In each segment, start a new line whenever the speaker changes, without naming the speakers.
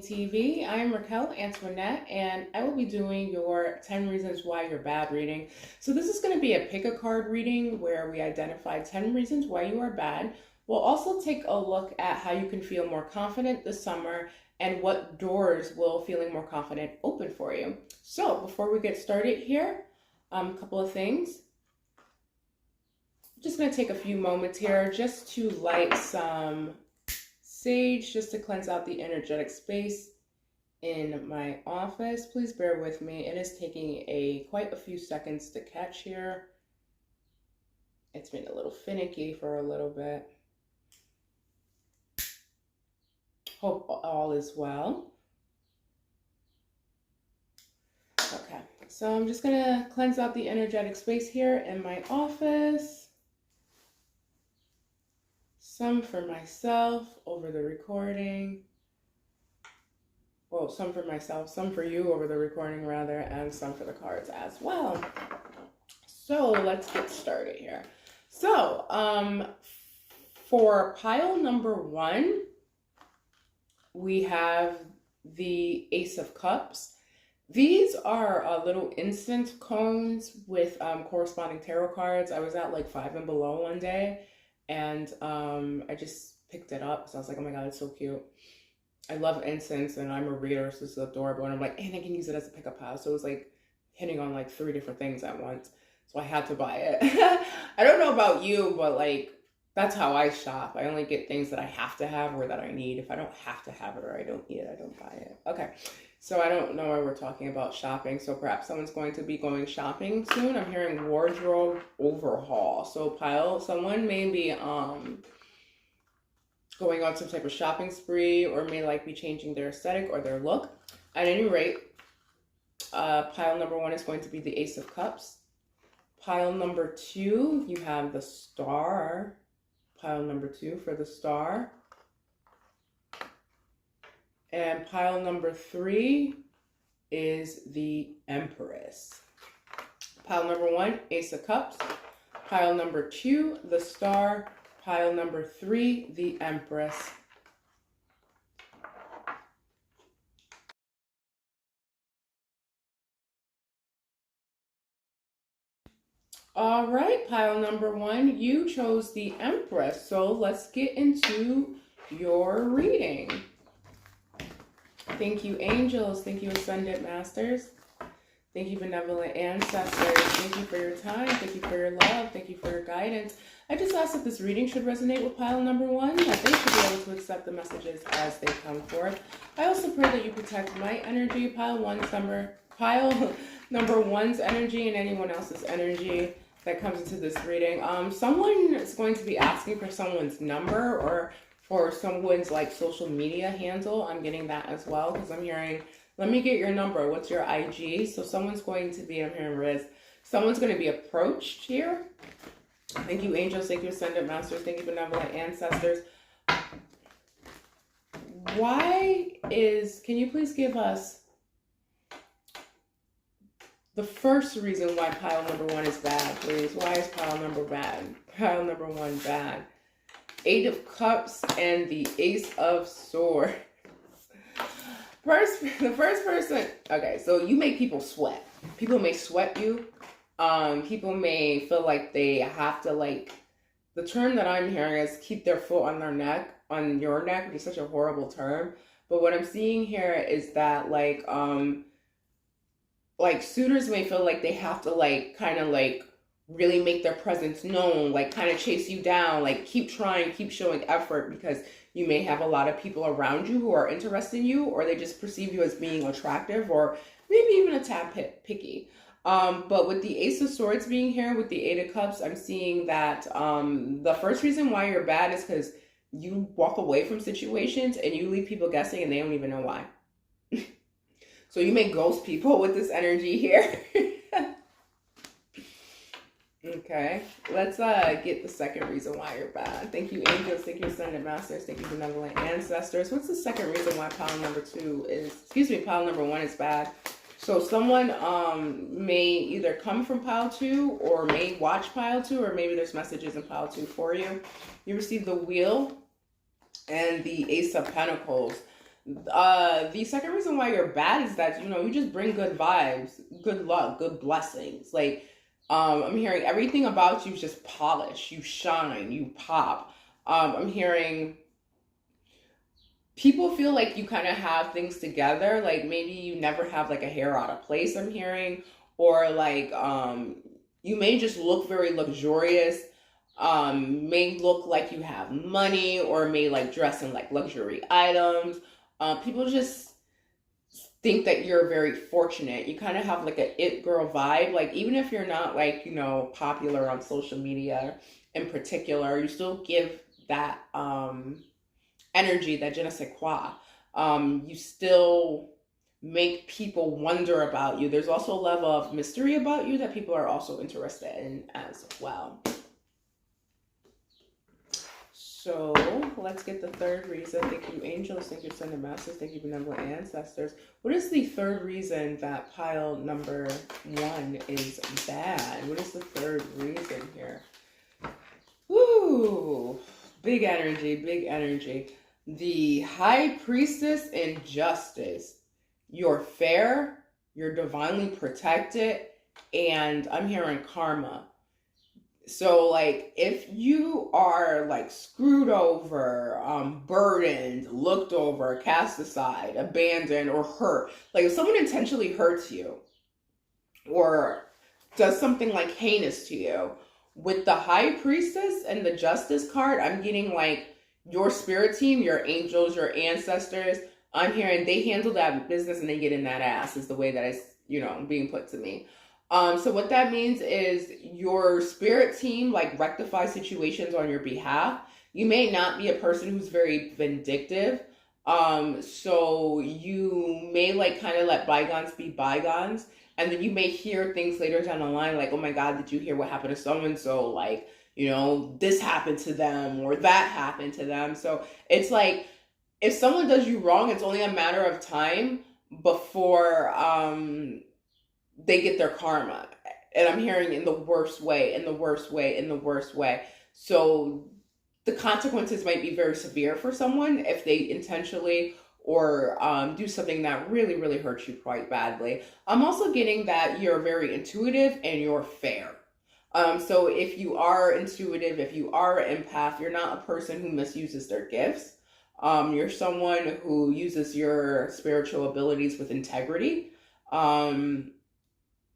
TV. I am Raquel Antoinette, and I will be doing your 10 Reasons Why You're Bad reading. So, this is going to be a pick a card reading where we identify 10 reasons why you are bad. We'll also take a look at how you can feel more confident this summer and what doors will feeling more confident open for you. So, before we get started here, a couple of things. Just going to take a few moments here just to light some sage, just to cleanse out the energetic space in my office. Please bear with me. It is taking quite a few seconds to catch here. It's been a little finicky for a little bit. Hope all is well. Okay, so I'm just gonna cleanse out the energetic space here in my office. Some for myself over the recording. Well, some for myself, some for you over the recording rather, and some for the cards as well. So let's get started here. So for pile number 1, we have the Ace of Cups. These are little incense cones with corresponding tarot cards. I was at like 5 and Below one day, and I just picked it up. So I was like, oh my God, it's so cute. I love incense, and I'm a reader, so this is adorable. And I'm like, and I can use it as a pickup pile. So it was like hitting on like 3 different things at once. So I had to buy it. I don't know about you, but like, that's how I shop. I only get things that I have to have or that I need. If I don't have to have it or I don't need it, I don't buy it. Okay, so I don't know why we're talking about shopping. So perhaps someone's going to be going shopping soon. I'm hearing wardrobe overhaul. So someone may be going on some type of shopping spree, or may like be changing their aesthetic or their look. At any rate, pile number 1 is going to be the Ace of Cups. Pile number 2, you have the Star. Pile number 2 for the Star. And pile number 3 is the Empress. Pile number 1, Ace of Cups. Pile number 2, the Star. Pile number 3, the Empress. All right, pile number 1, you chose the Empress. So let's get into your reading. Thank you, angels. Thank you, ascended masters. Thank you, benevolent ancestors. Thank you for your time. Thank you for your love. Thank you for your guidance. I just ask that this reading should resonate with pile number 1, that they should be able to accept the messages as they come forth. I also pray that you protect my energy, pile number 1's energy, and anyone else's energy that comes into this reading. Someone is going to be asking for someone's number or for someone's like social media handle. I'm getting that as well, because I'm hearing, let me get your number. What's your IG? So someone's going to be, I'm hearing Riz, someone's going to be approached here. Thank you, angels. Thank you, ascended masters. Thank you, benevolent ancestors. Can you please give us the first reason why pile number 1 is bad, please? Why is pile number 1 bad? 8 of Cups and the Ace of Swords. The first person, okay, so you make people sweat. People may sweat you. People may feel like they have to, like, the term that I'm hearing is keep their foot on your neck, which is such a horrible term. But what I'm seeing here is that, like suitors may feel like they have to, like, kind of, like, really make their presence known, like, kind of chase you down, like, keep trying, keep showing effort, because you may have a lot of people around you who are interested in you, or they just perceive you as being attractive, or maybe even a tad picky. But with the Ace of Swords being here, with the 8 of Cups, I'm seeing that the first reason why you're bad is because you walk away from situations and you leave people guessing and they don't even know why. So you may ghost people with this energy here. Okay, let's get the second reason why you're bad. Thank you, angels. Thank you, ascended masters. Thank you, benevolent ancestors. What's the second reason why pile number one is bad? So someone may either come from pile two or may watch pile two, or maybe there's messages in pile two for you. You receive the wheel and the ace of pentacles. The second reason why you're bad is that, you just bring good vibes, good luck, good blessings. Like, I'm hearing everything about you is just polish, you shine, you pop. I'm hearing people feel like you kind of have things together. Like maybe you never have like a hair out of place, I'm hearing, or like, you may just look very luxurious, may look like you have money, or may like dress in like luxury items. People just think that you're very fortunate. You kind of have like a it girl vibe. Like even if you're not like, popular on social media in particular, you still give that energy, that je ne sais quoi. You still make people wonder about you. There's also a level of mystery about you that people are also interested in as well. So let's get the third reason. Thank you, angels. Thank you, ascended masters. Thank you, benevolent ancestors. What is the third reason that pile number one is bad? What is the third reason here? Woo! Big energy, big energy. The high priestess in justice. You're fair, you're divinely protected, and I'm hearing karma. So like if you are like screwed over, burdened, looked over, cast aside, abandoned, or hurt, like if someone intentionally hurts you or does something like heinous to you, with the high priestess and the justice card, I'm getting like your spirit team, your angels, your ancestors, I'm hearing they handle that business and they get in that ass is the way that it's, being put to me. So what that means is your spirit team like rectify situations on your behalf. You may not be a person who's very vindictive. So you may like kind of let bygones be bygones. And then you may hear things later down the line like, oh my God, did you hear what happened to so-and-so? Like, this happened to them or that happened to them. So it's like, if someone does you wrong, it's only a matter of time before they get their karma. And I'm hearing in the worst way, in the worst way, in the worst way. So the consequences might be very severe for someone if they intentionally or do something that really, really hurts you quite badly. I'm also getting that you're very intuitive and you're fair. So if you are intuitive, if you are an empath, you're not a person who misuses their gifts. You're someone who uses your spiritual abilities with integrity.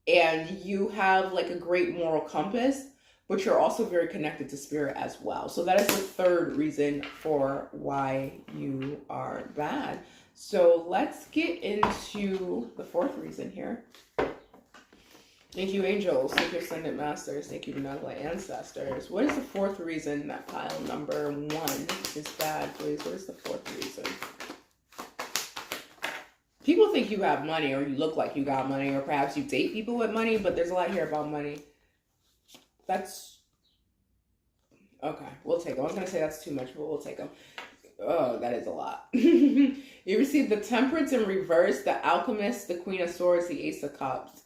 And you have like a great moral compass, but you're also very connected to spirit as well. So that is the third reason for why you are bad. So let's get into the fourth reason here. Thank you, angels. Thank you, ascended masters. Thank you, benevolent ancestors. What is the fourth reason that pile number one is bad, please? What is the fourth reason? People think you have money, or you look like you got money, or perhaps you date people with money, but there's a lot here about money. That's... okay, we'll take them. I was going to say that's too much, but we'll take them. Oh, that is a lot. You receive the Temperance in reverse, the Alchemist, the Queen of Swords, the Ace of Cups.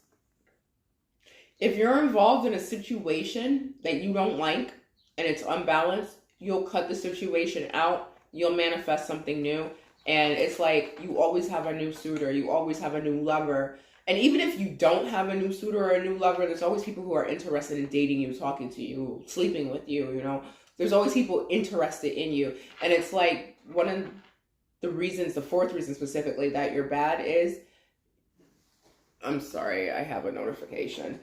If you're involved in a situation that you don't like, and it's unbalanced, you'll cut the situation out, you'll manifest something new. And it's like you always have a new suitor, you always have a new lover. And even if you don't have a new suitor or a new lover, there's always people who are interested in dating you, talking to you, sleeping with you, There's always people interested in you. And it's like one of the reasons, the fourth reason specifically, that you're bad is... I'm sorry, I have a notification.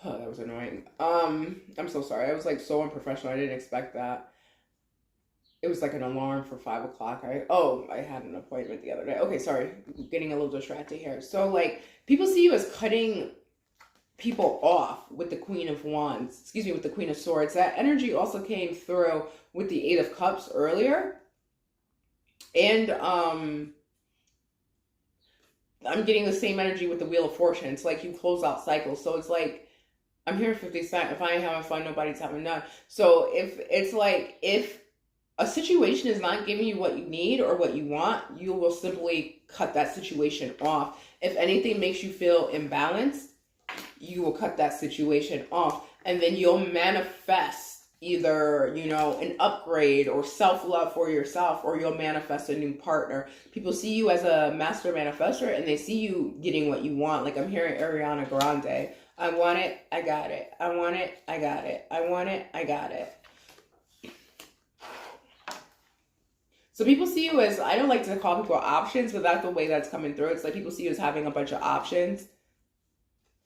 Oh, that was annoying. I'm so sorry. I was like so unprofessional. I didn't expect that. It was like an alarm for 5 o'clock. I had an appointment the other day. Okay, sorry. Getting a little distracted here. So like people see you as cutting people off with the Queen of Wands. With the Queen of Swords. That energy also came through with the Eight of Cups earlier. And I'm getting the same energy with the Wheel of Fortune. It's like you close out cycles. So it's like I'm here 50 Cent. If I ain't having fun, nobody's having none. So if it's like, if a situation is not giving you what you need or what you want, you will simply cut that situation off. If anything makes you feel imbalanced, you will cut that situation off. And then you'll manifest either, you know, an upgrade or self-love for yourself, or you'll manifest a new partner. People see you as a master manifester and they see you getting what you want. Like I'm hearing Ariana Grande. I want it, I got it. I want it, I got it. I want it, I got it. So people see you as, I don't like to call people options, but that's the way that's coming through. It's like people see you as having a bunch of options.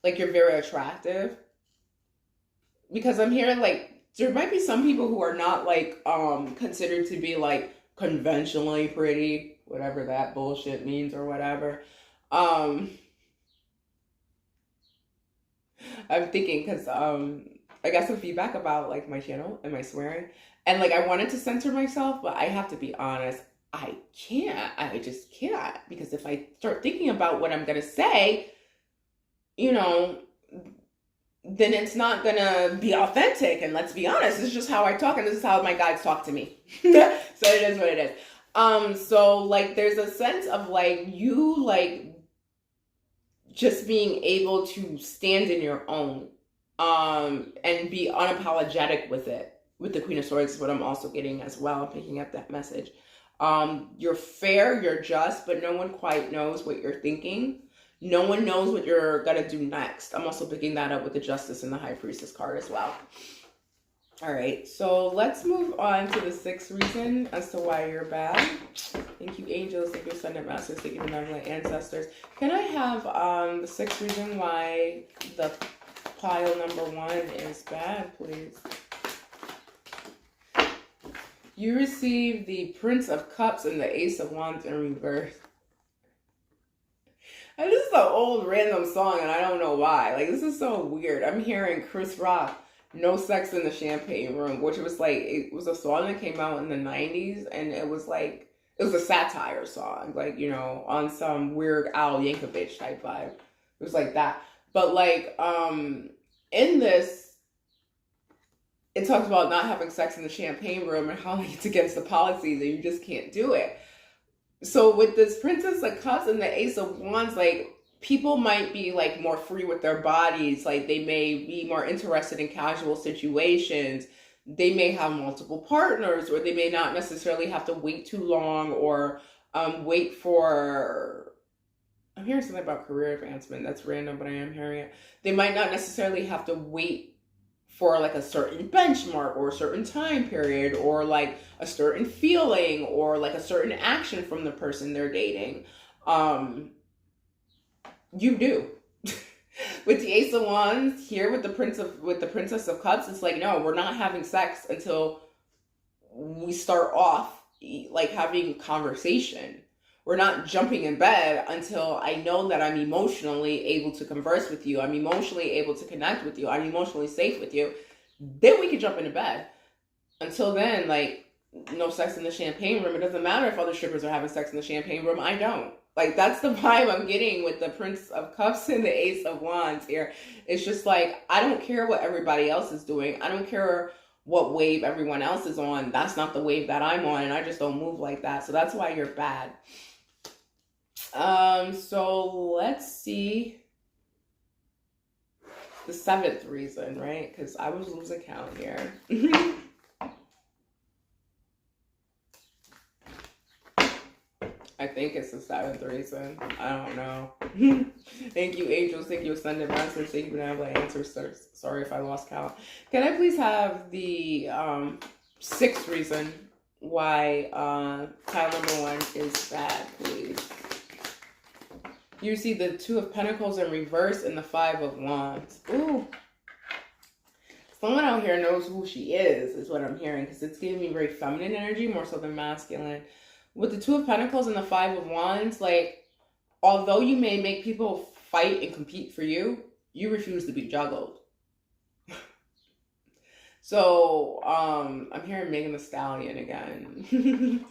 Like you're very attractive. Because I'm hearing like, there might be some people who are not like considered to be like conventionally pretty, whatever that bullshit means or whatever. I'm thinking because I got some feedback about like my channel and my swearing, and like I wanted to censor myself, but I have to be honest, I can't. I just can't, because if I start thinking about what I'm gonna say, you know, then it's not gonna be authentic. And let's be honest, this is just how I talk, and this is how my guides talk to me. So it is what it is. So like there's a sense of like you like just being able to stand in your own and be unapologetic with it. With the Queen of Swords is what I'm also getting as well. I'm picking up that message. You're fair, you're just, but no one quite knows what you're thinking. No one knows what you're going to do next. I'm also picking that up with the Justice and the High Priestess card as well. All right, so let's move on to the sixth reason as to why you're bad. Thank you, angels. Thank you, Ascended Masters. Thank you, benevolent ancestors. Can I have the sixth reason why the pile number one is bad, please? You receive the Prince of Cups and the Ace of Wands in reverse. And this is an old random song, and I don't know why. Like, this is so weird. I'm hearing Chris Rock, No Sex in the Champagne Room, which was like, it was a song that came out in the 90s, and it was like, it was a satire song, like, you know, on some Weird Al Yankovic type vibe. It was like that. But like, in this, it talks about not having sex in the champagne room and how it's against the policies and you just can't do it. So with this Princess of Cups and the Ace of Wands, like, people might be like more free with their bodies. Like they may be more interested in casual situations. They may have multiple partners, or they may not necessarily have to wait too long, or wait for, I'm hearing something about career advancement. That's random, but I am hearing it. They might not necessarily have to wait for like a certain benchmark or a certain time period, or like a certain feeling, or like a certain action from the person they're dating. You do. With the Ace of Wands here, with the Princess of Cups, it's like, no, we're not having sex until we start off like having conversation. We're not jumping in bed until I know that I'm emotionally able to converse with you. I'm emotionally able to connect with you. I'm emotionally safe with you. Then we can jump into bed. Until then, like, no sex in the champagne room. It doesn't matter if other strippers are having sex in the champagne room. I don't. Like, that's the vibe I'm getting with the Prince of Cups and the Ace of Wands here. It's just like, I don't care what everybody else is doing. I don't care what wave everyone else is on. That's not the wave that I'm on, and I just don't move like that. So that's why you're bad. So let's see the seventh reason, right? Because I was losing count here. I think it's the seventh reason. I don't know. Thank you, angels. Thank you, Ascended Masters. Thank you, benevolent answers. Sorry if I lost count. Can I please have the sixth reason why pile number one is bad, please? You see the Two of Pentacles in reverse and the Five of Wands. Ooh. Someone out here knows who she is what I'm hearing, because it's giving me very feminine energy more so than masculine. With the Two of Pentacles and the Five of Wands, like, although you may make people fight and compete for you, you refuse to be juggled. So, I'm hearing Megan Thee Stallion again.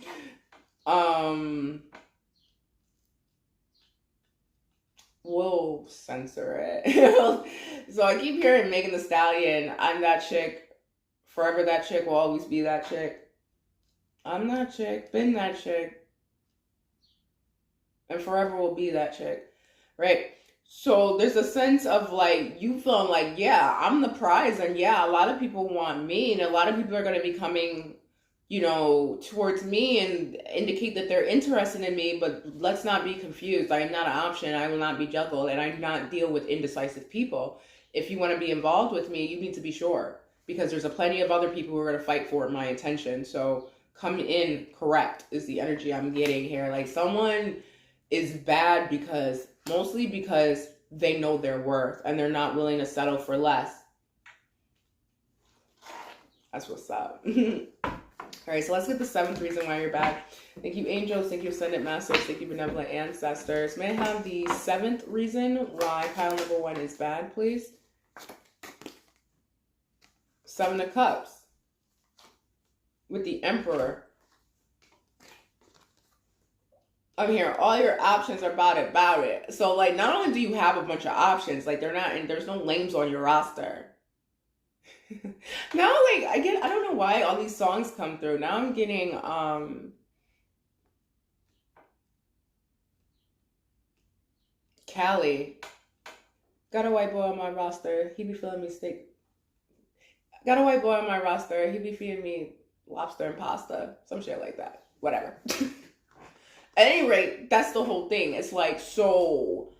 we'll censor it. So I keep hearing Megan Thee Stallion, I'm that chick, forever that chick, will always be that chick. I'm that chick, been that chick, and forever will be that chick, right? So there's a sense of like you feeling like, yeah, I'm the prize, and yeah, a lot of people want me, and a lot of people are going to be coming, towards me and indicate that they're interested in me. But let's not be confused. I am not an option. I will not be juggled, and I do not deal with indecisive people. If you want to be involved with me, you need to be sure, because there's a plenty of other people who are going to fight for my attention. So come in correct is the energy I'm getting here. Like someone is bad mostly because they know their worth and they're not willing to settle for less. That's what's up. All right, so let's get the 7th reason why you're bad. Thank you, angels. Thank you, ascendant masters. Thank you, benevolent ancestors. May I have the 7th reason why pile number 1 is bad, please? 7 of Cups with the Emperor. I'm here. All your options are about it. So, like, not only do you have a bunch of options, like, there's no lames on your roster. Now, like, I don't know why all these songs come through. Now I'm getting, Callie. Got a white boy on my roster. He be feeling me steak. Got a white boy on my roster. He be feeding me lobster and pasta. Some shit like that. Whatever. At any rate, that's the whole thing. It's like, so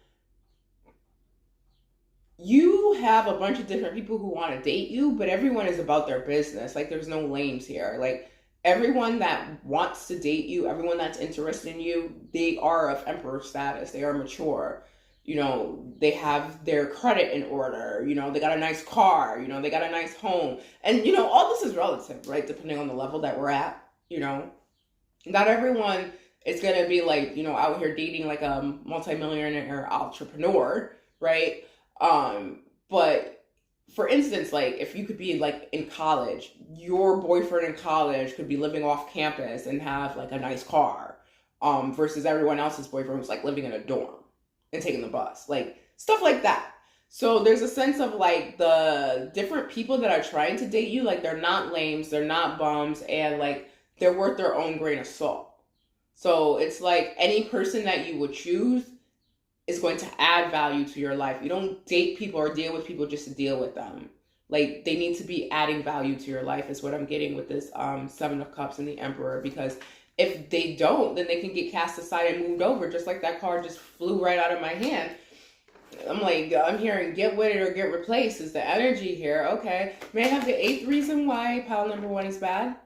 you have a bunch of different people who want to date you, but everyone is about their business. Like, there's no lames here. Like, everyone that wants to date you, everyone that's interested in you, they are of emperor status. They are mature. They have their credit in order. They got a nice car. They got a nice home. And, all this is relative, right? Depending on the level that we're at, Not everyone is going to be like, out here dating like a multimillionaire entrepreneur, right? But for instance, like if you could be like in college, your boyfriend in college could be living off campus and have like a nice car, versus everyone else's boyfriend was like living in a dorm and taking the bus, like stuff like that. So there's a sense of like the different people that are trying to date you, like they're not lames, they're not bums, and like they're worth their own grain of salt. So it's like any person that you would choose is going to add value to your life. You don't date people or deal with people just to deal with them. Like they need to be adding value to your life is what I'm getting with this 7 of Cups and the Emperor. Because if they don't, then they can get cast aside and moved over, just like that card just flew right out of my hand. I'm like, I'm hearing get with it or get replaced is the energy here. Okay. May I have the 8th reason why pile number 1 is bad?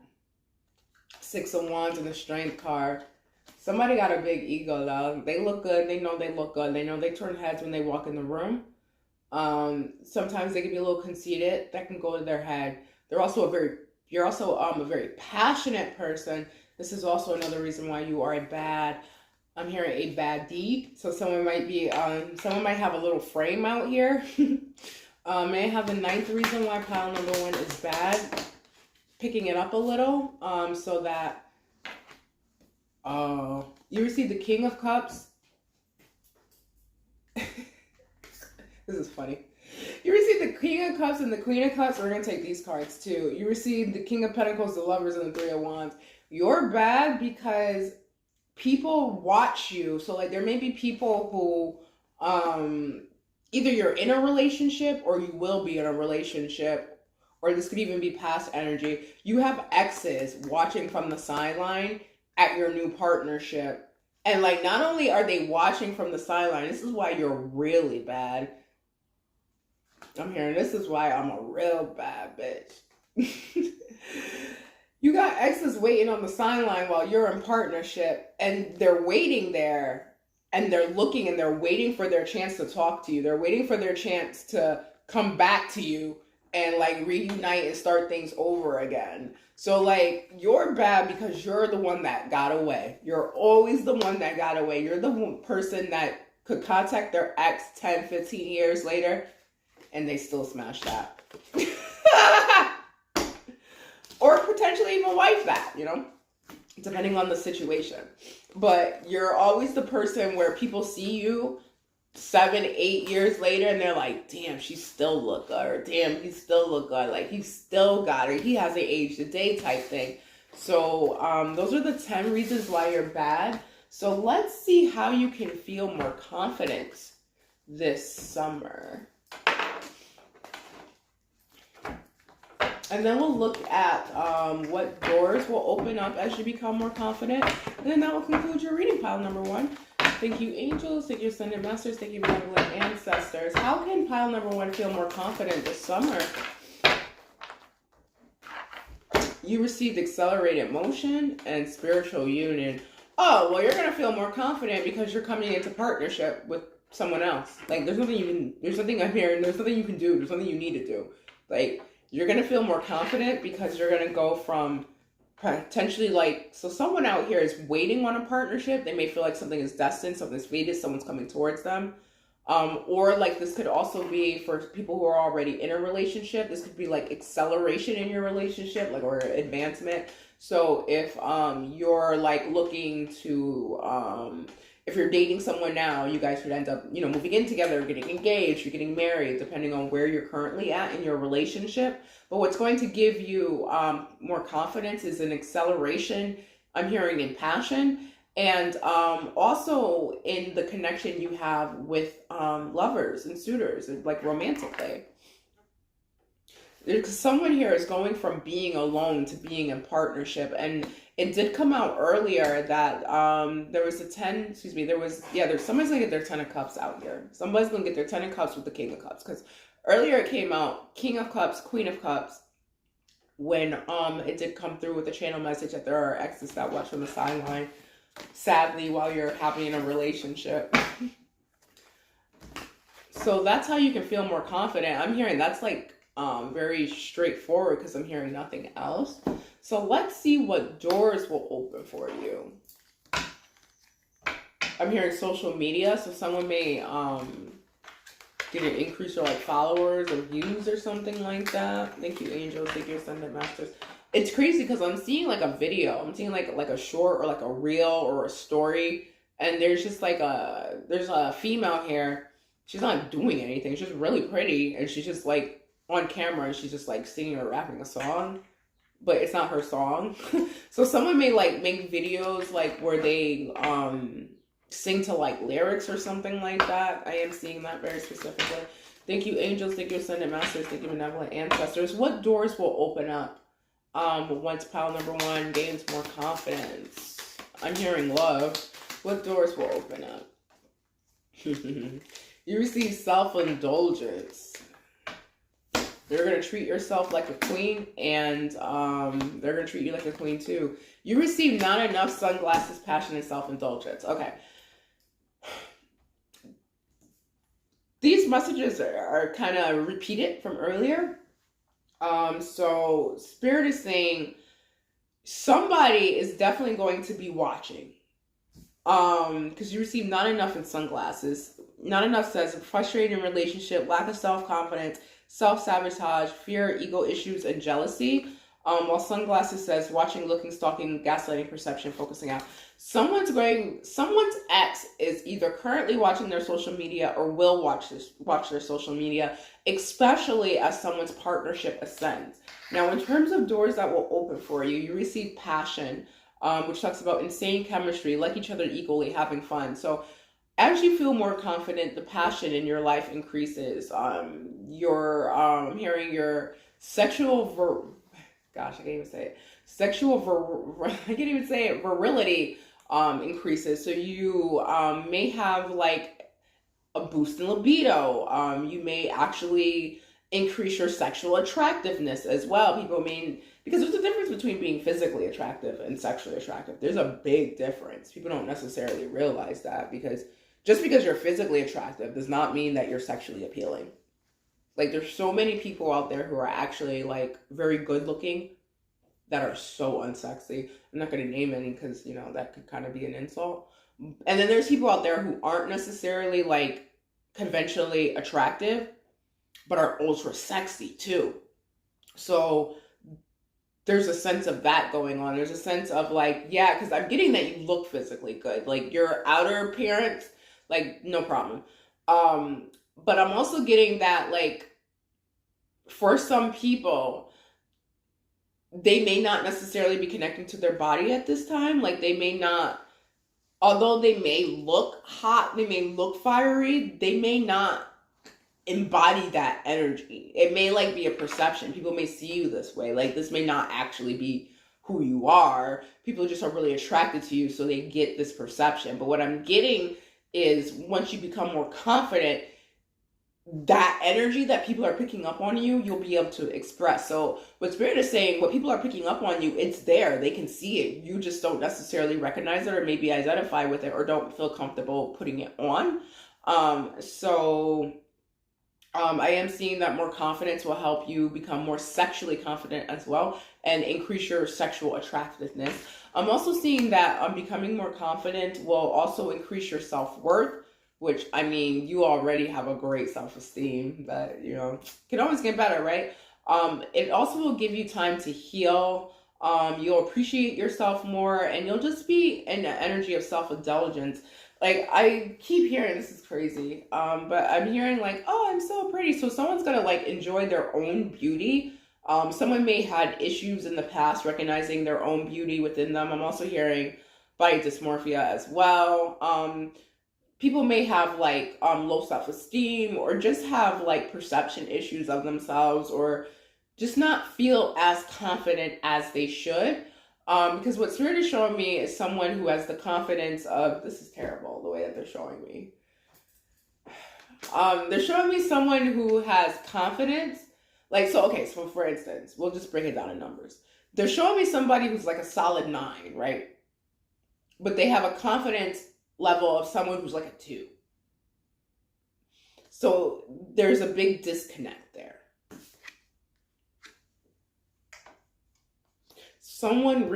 6 of Wands and the Strength card. Somebody got a big ego, though. They look good. They know they look good. They know they turn heads when they walk in the room. Sometimes they can be a little conceited. That can go to their head. You're also a very passionate person. This is also another reason why you are I'm hearing a bad deed. So someone might have a little frame out here. May I have the 9th reason why pile number 1 is bad? Picking it up a little, so that you receive the King of Cups. This is funny. You receive the King of Cups and the Queen of Cups. We're going to take these cards too. You receive the King of Pentacles, the Lovers, and the 3 of Wands. You're bad because people watch you. So like there may be people who either you're in a relationship or you will be in a relationship, or this could even be past energy. You have exes watching from the sideline at your new partnership. And like not only are they watching from the sideline, this is why you're really bad. I'm hearing this is why I'm a real bad bitch. You got exes waiting on the sideline while you're in partnership, and they're waiting there and they're looking and they're waiting for their chance to talk to you. They're waiting for their chance to come back to you and like reunite and start things over again. So like you're bad because you're the one that got away. You're always the one that got away. You're the one person that could contact their ex 10, 15 years later and they still smash that. Or potentially even wife that, depending on the situation. But you're always the person where people see you 7, 8 years later, and they're like, damn, she still look good, or damn, he still look good, like he still got her, he hasn't aged a day type thing. So those are the 10 reasons why you're bad. So let's see how you can feel more confident this summer. And then we'll look at what doors will open up as you become more confident. And then that will conclude your reading, pile number 1. Thank you, angels. Thank you, ascended masters. Thank you, benevolent ancestors. How can pile number 1 feel more confident this summer? You received accelerated motion and spiritual union. Oh, well, you're going to feel more confident because you're coming into partnership with someone else. Like, there's nothing I'm hearing, there's nothing you can do, there's nothing you need to do. Like, you're going to feel more confident because you're going to go from potentially like, so someone out here is waiting on a partnership. They may feel like something is destined, something's fated, someone's coming towards them. Or like this could also be for people who are already in a relationship. This could be like acceleration in your relationship, like, or advancement. So if you're like looking to, if you're dating someone now, you guys would end up, you know, moving in together, getting engaged, you're getting married, depending on where you're currently at in your relationship. But what's going to give you more confidence is an acceleration, I'm hearing, in passion, and also in the connection you have with lovers and suitors, like romantically. Because someone here is going from being alone to being in partnership, and it did come out earlier that there's somebody's gonna get their 10 of cups out here. Somebody's gonna get their 10 of cups with the king of cups, because earlier it came out king of cups, queen of cups, when it did come through with the channel message that there are exes that watch from the sideline, sadly, while you're happy in a relationship. So that's how you can feel more confident. I'm hearing that's like very straightforward because I'm hearing nothing else. So let's see what doors will open for you. I'm hearing social media, so someone may get an increase or like followers or views or something like that. Thank you, angels. Thank you, ascended masters. It's crazy because I'm seeing like a video. I'm seeing like a short or like a reel or a story, and there's just like there's a female here. She's not doing anything. She's just really pretty, and she's just like on camera, and she's just like singing or rapping a song, but it's not her song. So someone may like make videos like where they sing to like lyrics or something like that. I am seeing that very specifically. Thank you, angels. Thank you, ascended masters. Thank you, benevolent ancestors. What doors will open up once pile number 1 gains more confidence? I'm hearing love. What doors will open up? You receive self-indulgence. You're going to treat yourself like a queen, and they're going to treat you like a queen too. You receive not enough sunglasses, passion, and self-indulgence. Okay. These messages are kind of repeated from earlier. So Spirit is saying somebody is definitely going to be watching. Because you receive not enough in sunglasses. Not enough says frustrating relationship, lack of self-confidence, self-sabotage, fear, ego issues, and jealousy. While sunglasses says watching, looking, stalking, gaslighting, perception, focusing out. Someone's ex is either currently watching their social media or will watch their social media, especially as someone's partnership ascends. Now, in terms of doors that will open for you, you receive passion, which talks about insane chemistry, like each other equally, having fun. So as you feel more confident, the passion in your life increases. You're hearing your sexual I can't even say it. Virility increases. So you may have like a boost in libido. You may actually increase your sexual attractiveness as well. Because there's a difference between being physically attractive and sexually attractive. There's a big difference. People don't necessarily realize that, because just because you're physically attractive does not mean that you're sexually appealing. Like, there's so many people out there who are actually like very good looking that are so unsexy. I'm not going to name any because, you know, that could kind of be an insult. And then there's people out there who aren't necessarily like conventionally attractive, but are ultra sexy too. So there's a sense of that going on. There's a sense of like, yeah, because I'm getting that you look physically good. Like your outer appearance, like no problem. But I'm also getting that, like, for some people, they may not necessarily be connecting to their body at this time. Like, they may not, although they may look hot, they may look fiery, they may not embody that energy. It may like be a perception. People may see you this way. Like, this may not actually be who you are. People just are really attracted to you, so they get this perception. But what I'm getting is, once you become more confident, that energy that people are picking up on you, you'll be able to express. So what Spirit is saying, what people are picking up on you, it's there. They can see it. You just don't necessarily recognize it, or maybe identify with it, or don't feel comfortable putting it on. I am seeing that more confidence will help you become more sexually confident as well, and increase your sexual attractiveness. I'm also seeing that becoming more confident will also increase your self-worth, which, I mean, you already have a great self-esteem, but, you know, can always get better, right? It also will give you time to heal. You'll appreciate yourself more, and you'll just be in the energy of self-indulgence. Like, I keep hearing, this is crazy, but I'm hearing like, oh, I'm so pretty. So someone's gonna like enjoy their own beauty. Someone may had issues in the past recognizing their own beauty within them. I'm also hearing body dysmorphia as well. People may have like low self-esteem, or just have like perception issues of themselves, or just not feel as confident as they should. Because what Spirit is showing me is someone who has the confidence of, this is terrible the way that they're showing me. They're showing me someone who has confidence. Like, so, okay, so for instance, we'll just break it down in numbers. They're showing me somebody who's like a solid 9, right? But they have a confidence level of someone who's like a 2. So there's a big disconnect there. Someone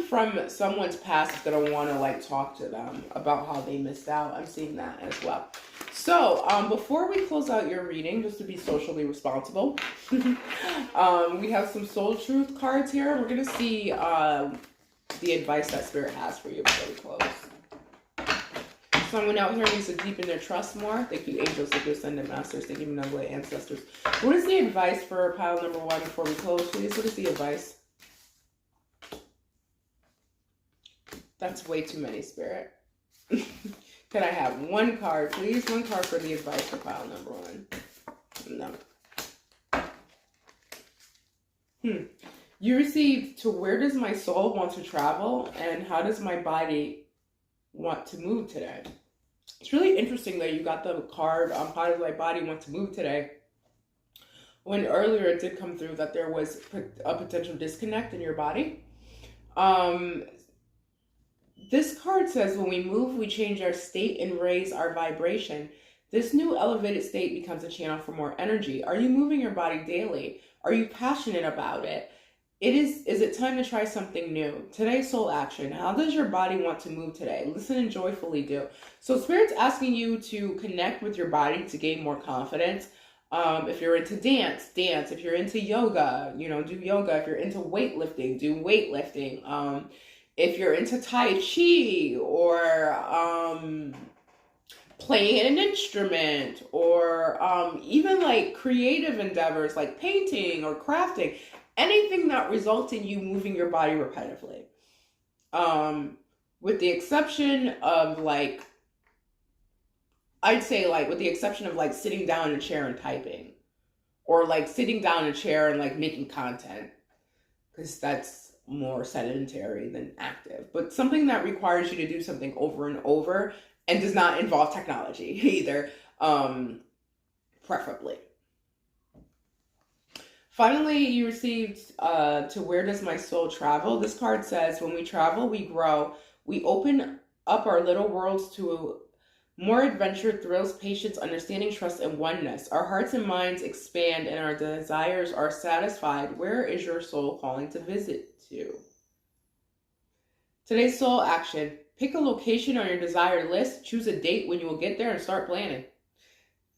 from someone's past is going to want to like talk to them about how they missed out. I'm seeing that as well. So before we close out your reading, just to be socially responsible, we have some soul truth cards here. We're going to see the advice that Spirit has for you before we close. Someone out here needs to deepen their trust more. Thank you, angels, thank you, ascended masters, thank you, benevolent ancestors. What is the advice for pile number 1 before we close, please? What is the advice? That's way too many, Spirit. Can I have 1 card, please? 1 card for the advice for pile number 1. No. You received, to where does my soul want to travel, and how does my body want to move today? It's really interesting that you got the card on how does my body want to move today, when earlier it did come through that there was a potential disconnect in your body. This card says, when we move, we change our state and raise our vibration. This new elevated state becomes a channel for more energy. Are you moving your body daily? Are you passionate about it? Is it time to try something new? Today's soul action. How does your body want to move today? Listen and joyfully do. So Spirit's asking you to connect with your body to gain more confidence. If you're into dance. If you're into yoga, do yoga. If you're into weightlifting, do weightlifting. If you're into Tai Chi, or playing an instrument, or even like creative endeavors like painting or crafting, anything that results in you moving your body repetitively. With the exception of like, I'd say like with the exception of like sitting down in a chair and typing, or like sitting down in a chair and like making content, because that's more sedentary than active. But something that requires you to do something over and over and does not involve technology either, preferably. Finally, you received to where does my soul travel? This card says, when we travel, we grow. We open up our little worlds to more adventure, thrills, patience, understanding, trust, and oneness. Our hearts and minds expand and our desires are satisfied. Where is your soul calling to visit to? Today's soul action. Pick a location on your desired list. Choose a date when you will get there and start planning.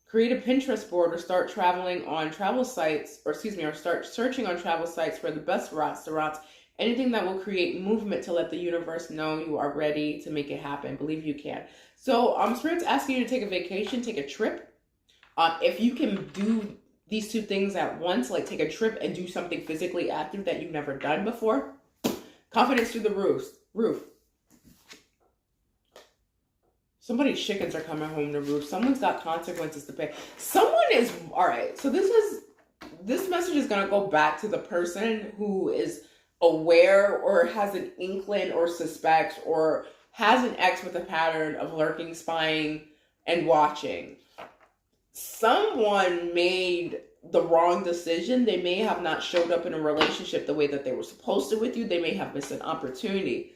Create a Pinterest board, or start traveling on travel sites, or start searching on travel sites for the best restaurants Anything that will create movement to let the universe know you are ready to make it happen. Believe you can. So Spirit's asking you to take a vacation, take a trip. If you can do these two things at once, like take a trip and do something physically active that you've never done before, confidence through the roof. Somebody's chickens are coming home to roof. Someone's got consequences to pay. Someone is, all right, so this message is going to go back to the person who is aware or has an inkling or suspects or has an ex with a pattern of lurking, spying, and watching. Someone made the wrong decision. They may have not showed up in a relationship the way that they were supposed to with you. They may have missed an opportunity.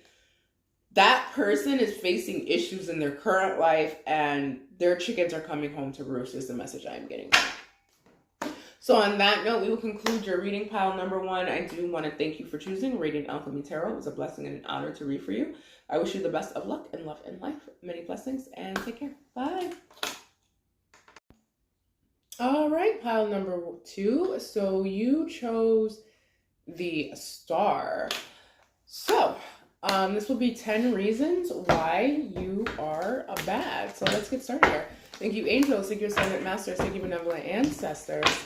That person is facing issues in their current life, and their chickens are coming home to roost is the message I am getting. So on that note, we will conclude your reading pile number 1. I do want to thank you for choosing Radiant Alchemy Tarot. It was a blessing and an honor to read for you. I wish you the best of luck and love in life. Many blessings, and take care. Bye. All right, pile number 2. So you chose the Star. So this will be 10 reasons why you are a bad. So let's get started here. Thank you, angels. Thank you, ascendant masters. Thank you, benevolent ancestors.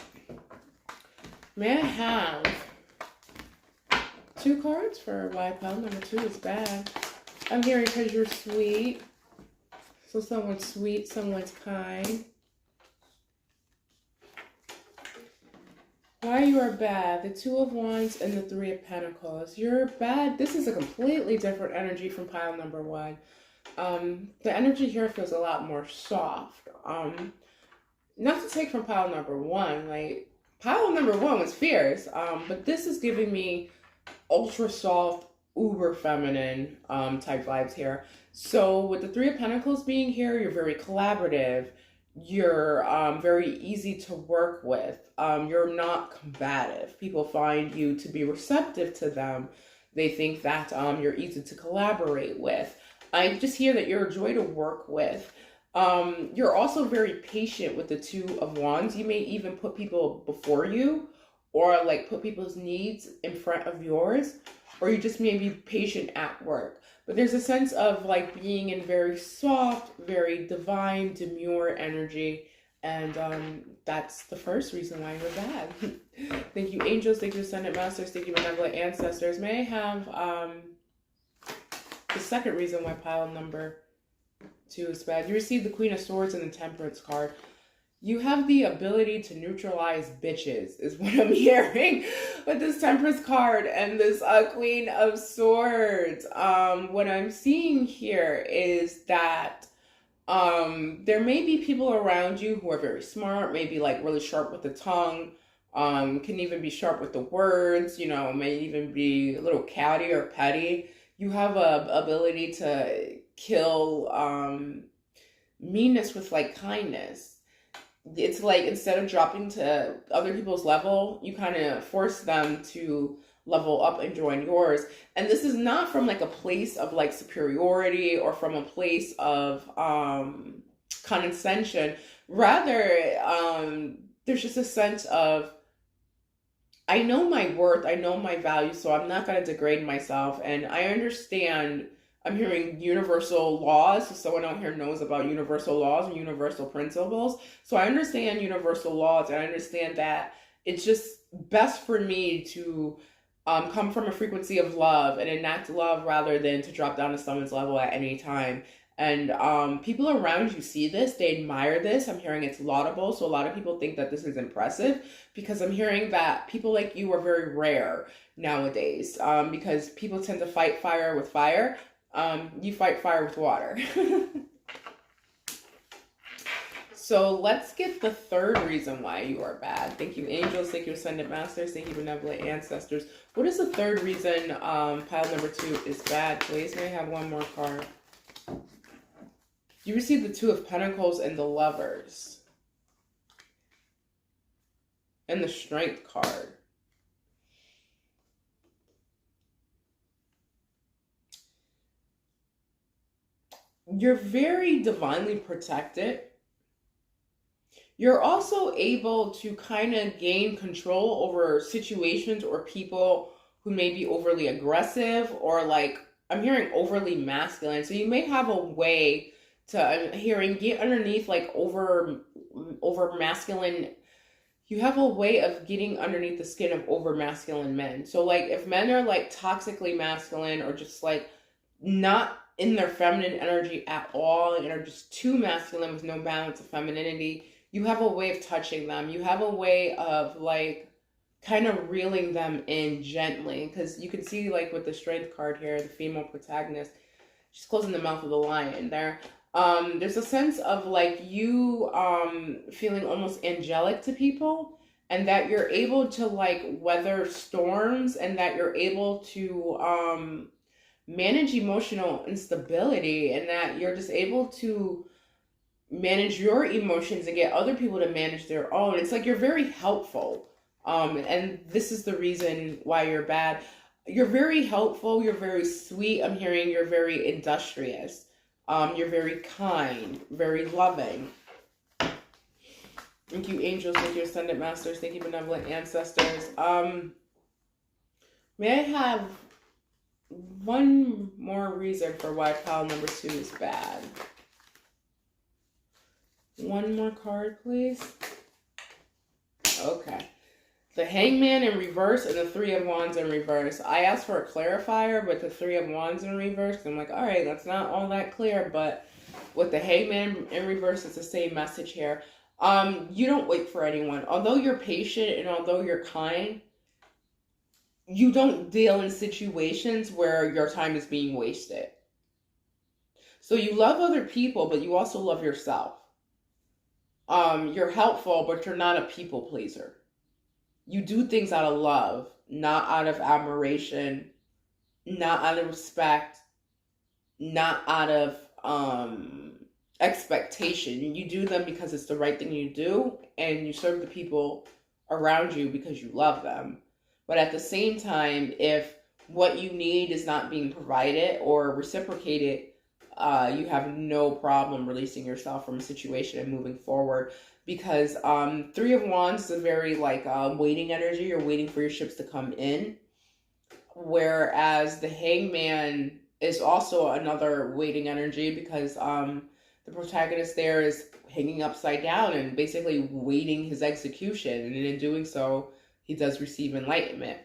May I have 2 cards for why pile number 2 is bad? I'm hearing because you're sweet. So someone's sweet, someone's kind. Why you are bad, the 2 of Wands and the 3 of Pentacles. You're bad. This is a completely different energy from pile number 1. The energy here feels a lot more soft. Not to take from pile number 1, like pile number 1 was fierce, but this is giving me ultra soft, uber feminine type vibes here. So with the 3 of Pentacles being here, you're very collaborative. You're very easy to work with. You're not combative. People find you to be receptive to them. They think that you're easy to collaborate with. I just hear that you're a joy to work with. You're also very patient with the 2 of Wands. You may even put people before you, or like put people's needs in front of yours, or you just may be patient at work. But there's a sense of like being in very soft, very divine, demure energy. And that's the first reason why you're bad. Thank you, angels. Thank you, ascendant masters. Thank you, benevolent ancestors. May I have the second reason why pile number 2 is bad? You received the Queen of Swords and the Temperance card. You have the ability to neutralize bitches, is what I'm hearing with this Temperance card and this Queen of Swords. What I'm seeing here is that there may be people around you who are very smart, maybe like really sharp with the tongue, can even be sharp with the words, you know, may even be a little catty or petty. You have a ability to kill meanness with like kindness. It's like instead of dropping to other people's level, you kind of force them to level up and join yours. And this is not from like a place of like superiority or from a place of condescension. Rather, there's just a sense of, I know my worth, I know my value, so I'm not going to degrade myself. And I understand, I'm hearing universal laws, so someone out here knows about universal laws and universal principles. So I understand universal laws, and I understand that it's just best for me to come from a frequency of love and enact love rather than to drop down to someone's level at any time. And people around you see this, they admire this. I'm hearing it's laudable. So a lot of people think that this is impressive because I'm hearing that people like you are very rare nowadays because people tend to fight fire with fire. You fight fire with water. So let's get the third reason why you are bad. Thank you, angels. Thank you, ascendant masters. Thank you, benevolent ancestors. What is the third reason pile number 2 is bad, please? May I have one more card? You received the 2 of Pentacles and the Lovers. And the Strength card. You're very divinely protected. You're also able to kind of gain control over situations or people who may be overly aggressive, or like I'm hearing overly masculine. So you may have a way to, I'm hearing, get underneath like over masculine. You have a way of getting underneath the skin of over masculine men. So like if men are like toxically masculine, or just like not in their feminine energy at all, and are just too masculine with no balance of femininity, you have a way of touching them. You have a way of like kind of reeling them in gently, because you can see like with the strength card here, the female protagonist, she's closing the mouth of the lion there. There's a sense of like you feeling almost angelic to people, and that you're able to like weather storms, and that you're able to manage emotional instability, and that you're just able to manage your emotions and get other people to manage their own. It's like you're very helpful. And this is the reason why you're bad. You're very helpful. You're very sweet. I'm hearing you're very industrious. You're very kind, very loving. Thank you, angels. Thank you, ascendant masters. Thank you, benevolent ancestors. May I have one more reason for why pile number 2 is bad? One more card, please. Okay. The Hangman in reverse and the Three of Wands in reverse. I asked for a clarifier, but the Three of Wands in reverse, I'm like, all right, that's not all that clear. But with the Hangman in reverse, it's the same message here. You don't wait for anyone. Although you're patient and although you're kind, you don't deal in situations where your time is being wasted. So you love other people, but you also love yourself. You're helpful, but you're not a people pleaser. You do things out of love, not out of admiration, not out of respect, not out of expectation. You do them because it's the right thing you do, and you serve the people around you because you love them. But at the same time, if what you need is not being provided or reciprocated, you have no problem releasing yourself from a situation and moving forward. Because Three of Wands is a very like waiting energy. You're waiting for your ships to come in. Whereas the Hangman is also another waiting energy, because the protagonist there is hanging upside down and basically waiting his execution. And in doing so, he does receive enlightenment.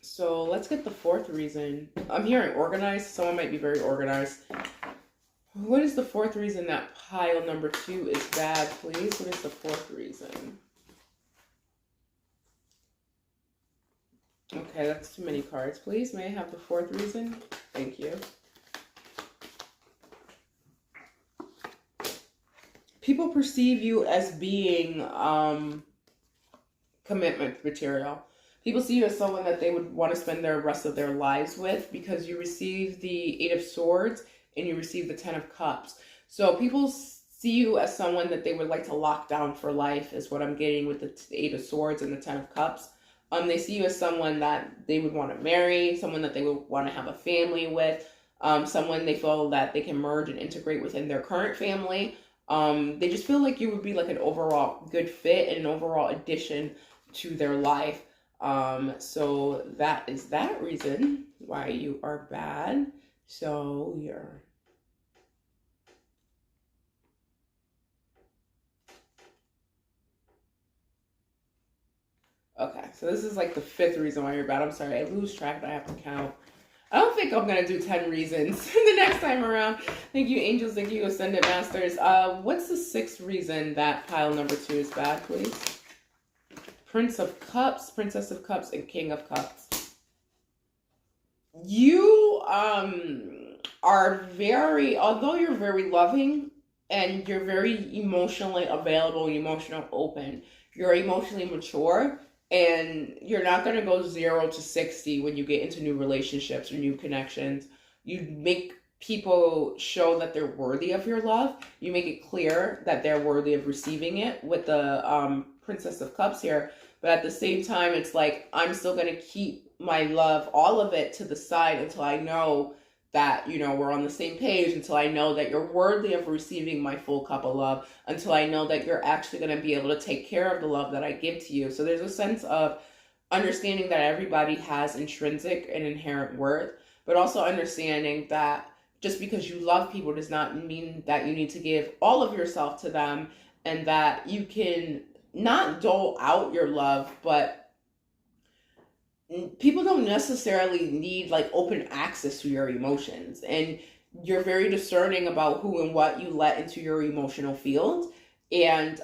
So let's get the 4th reason. I'm hearing organized. Someone might be very organized. What is the 4th reason that pile number 2 is bad, please? What is the 4th reason? Okay, that's too many cards. Please, may I have the 4th reason? Thank you. People perceive you as being commitment material. People see you as someone that they would want to spend the rest of their lives with, because you receive the 8 of Swords and you receive the 10 of Cups. So people see you as someone that they would like to lock down for life, is what I'm getting with the 8 of Swords and the 10 of Cups. They see you as someone that they would want to marry, someone that they would want to have a family with, someone they feel that they can merge and integrate within their current family. They just feel like you would be like an overall good fit and an overall addition to their life. So that is that reason why you are bad. So you're... Okay, so this is like the 5th reason why you're bad. I'm sorry, I lose track and I have to count. I don't think I'm going to do 10 reasons the next time around. Thank you, angels. Thank you, ascendant masters. What's the 6th reason that pile number 2 is bad, please? Prince of Cups, Princess of Cups, and King of Cups. You are very, although you're very loving and you're very emotionally available, emotionally open, you're emotionally mature, and you're not going to go 0 to 60 when you get into new relationships or new connections. You make people show that they're worthy of your love. You make it clear that they're worthy of receiving it with the Princess of Cups here. But at the same time, it's like, I'm still going to keep my love, all of it, to the side until I know that, we're on the same page, until I know that you're worthy of receiving my full cup of love, until I know that you're actually going to be able to take care of the love that I give to you. So there's a sense of understanding that everybody has intrinsic and inherent worth, but also understanding that just because you love people does not mean that you need to give all of yourself to them, and that you can not dole out your love, but people don't necessarily need like open access to your emotions, and you're very discerning about who and what you let into your emotional field, and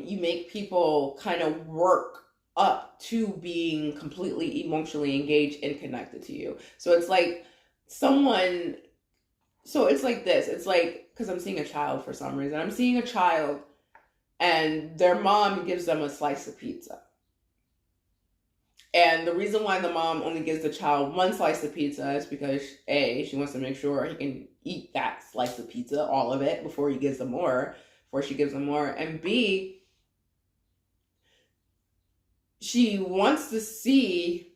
you make people kind of work up to being completely emotionally engaged and connected to you. So it's like someone, so it's like this, it's like, because I'm seeing a child for some reason, I'm seeing a child and their mom gives them a slice of pizza. And the reason why the mom only gives the child one slice of pizza is because A, she wants to make sure he can eat that slice of pizza, all of it, before she gives them more. And B, she wants to see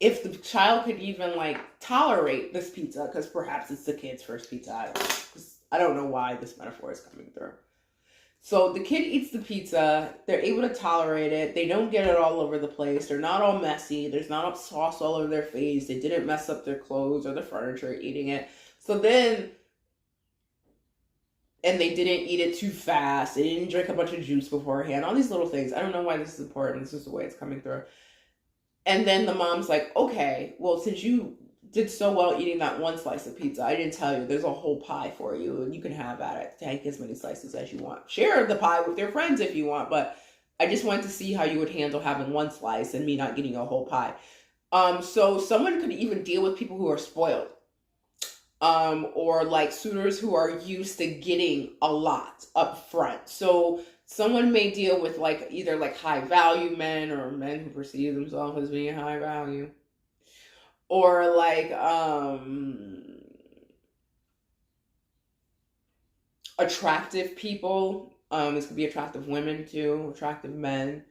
if the child could even like tolerate this pizza, because perhaps it's the kid's first pizza. I don't know why this metaphor is coming through. So the kid eats the pizza, they're able to tolerate it, they don't get it all over the place, they're not all messy, there's not sauce all over their face, they didn't mess up their clothes or the furniture eating it. So then, and they didn't eat it too fast, they didn't drink a bunch of juice beforehand, all these little things. I don't know why this is important, this is the way it's coming through. And then the mom's like, okay, well, since you did so well eating that one slice of pizza, I didn't tell you, there's a whole pie for you, and you can have at it. Take as many slices as you want. Share the pie with your friends if you want, but I just wanted to see how you would handle having one slice and me not getting a whole pie. So someone could even deal with people who are spoiled, or like suitors who are used to getting a lot up front. So someone may deal with like either like high value men, or men who perceive themselves as being high value, or like attractive people. This could be attractive women too, attractive men,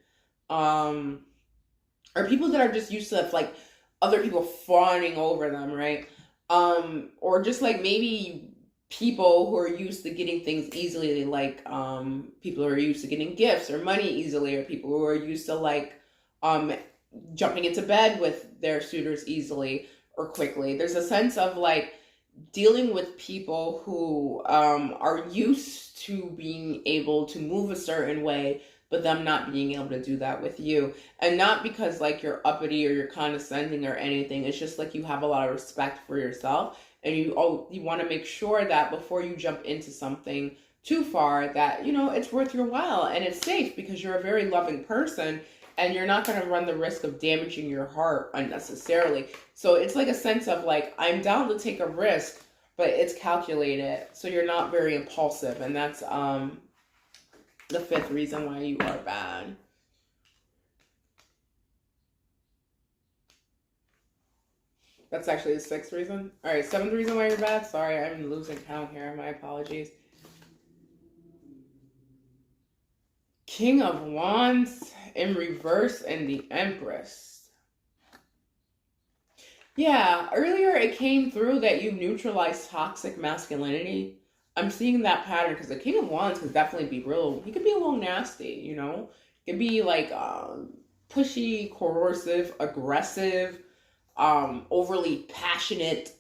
or people that are just used to like other people fawning over them, right? Or just like maybe people who are used to getting things easily, like people who are used to getting gifts or money easily, or people who are used to like jumping into bed with their suitors easily or quickly. There's a sense of like dealing with people who are used to being able to move a certain way, but them not being able to do that with you. And not because like you're uppity or you're condescending or anything. It's just like you have a lot of respect for yourself, and you want to make sure that before you jump into something too far, that it's worth your while and it's safe, because you're a very loving person and you're not going to run the risk of damaging your heart unnecessarily. So it's like a sense of like, I'm down to take a risk, but it's calculated, so you're not very impulsive. And that's the fifth reason why you are bad. That's actually the sixth reason. All right, seventh reason why you're bad. Sorry, I'm losing count here. My apologies. King of Wands in reverse and the Empress. Yeah, earlier it came through that you neutralized toxic masculinity. I'm seeing that pattern because the King of Wands could definitely be real. He could be a little nasty, He could be like pushy, coercive, aggressive, overly passionate,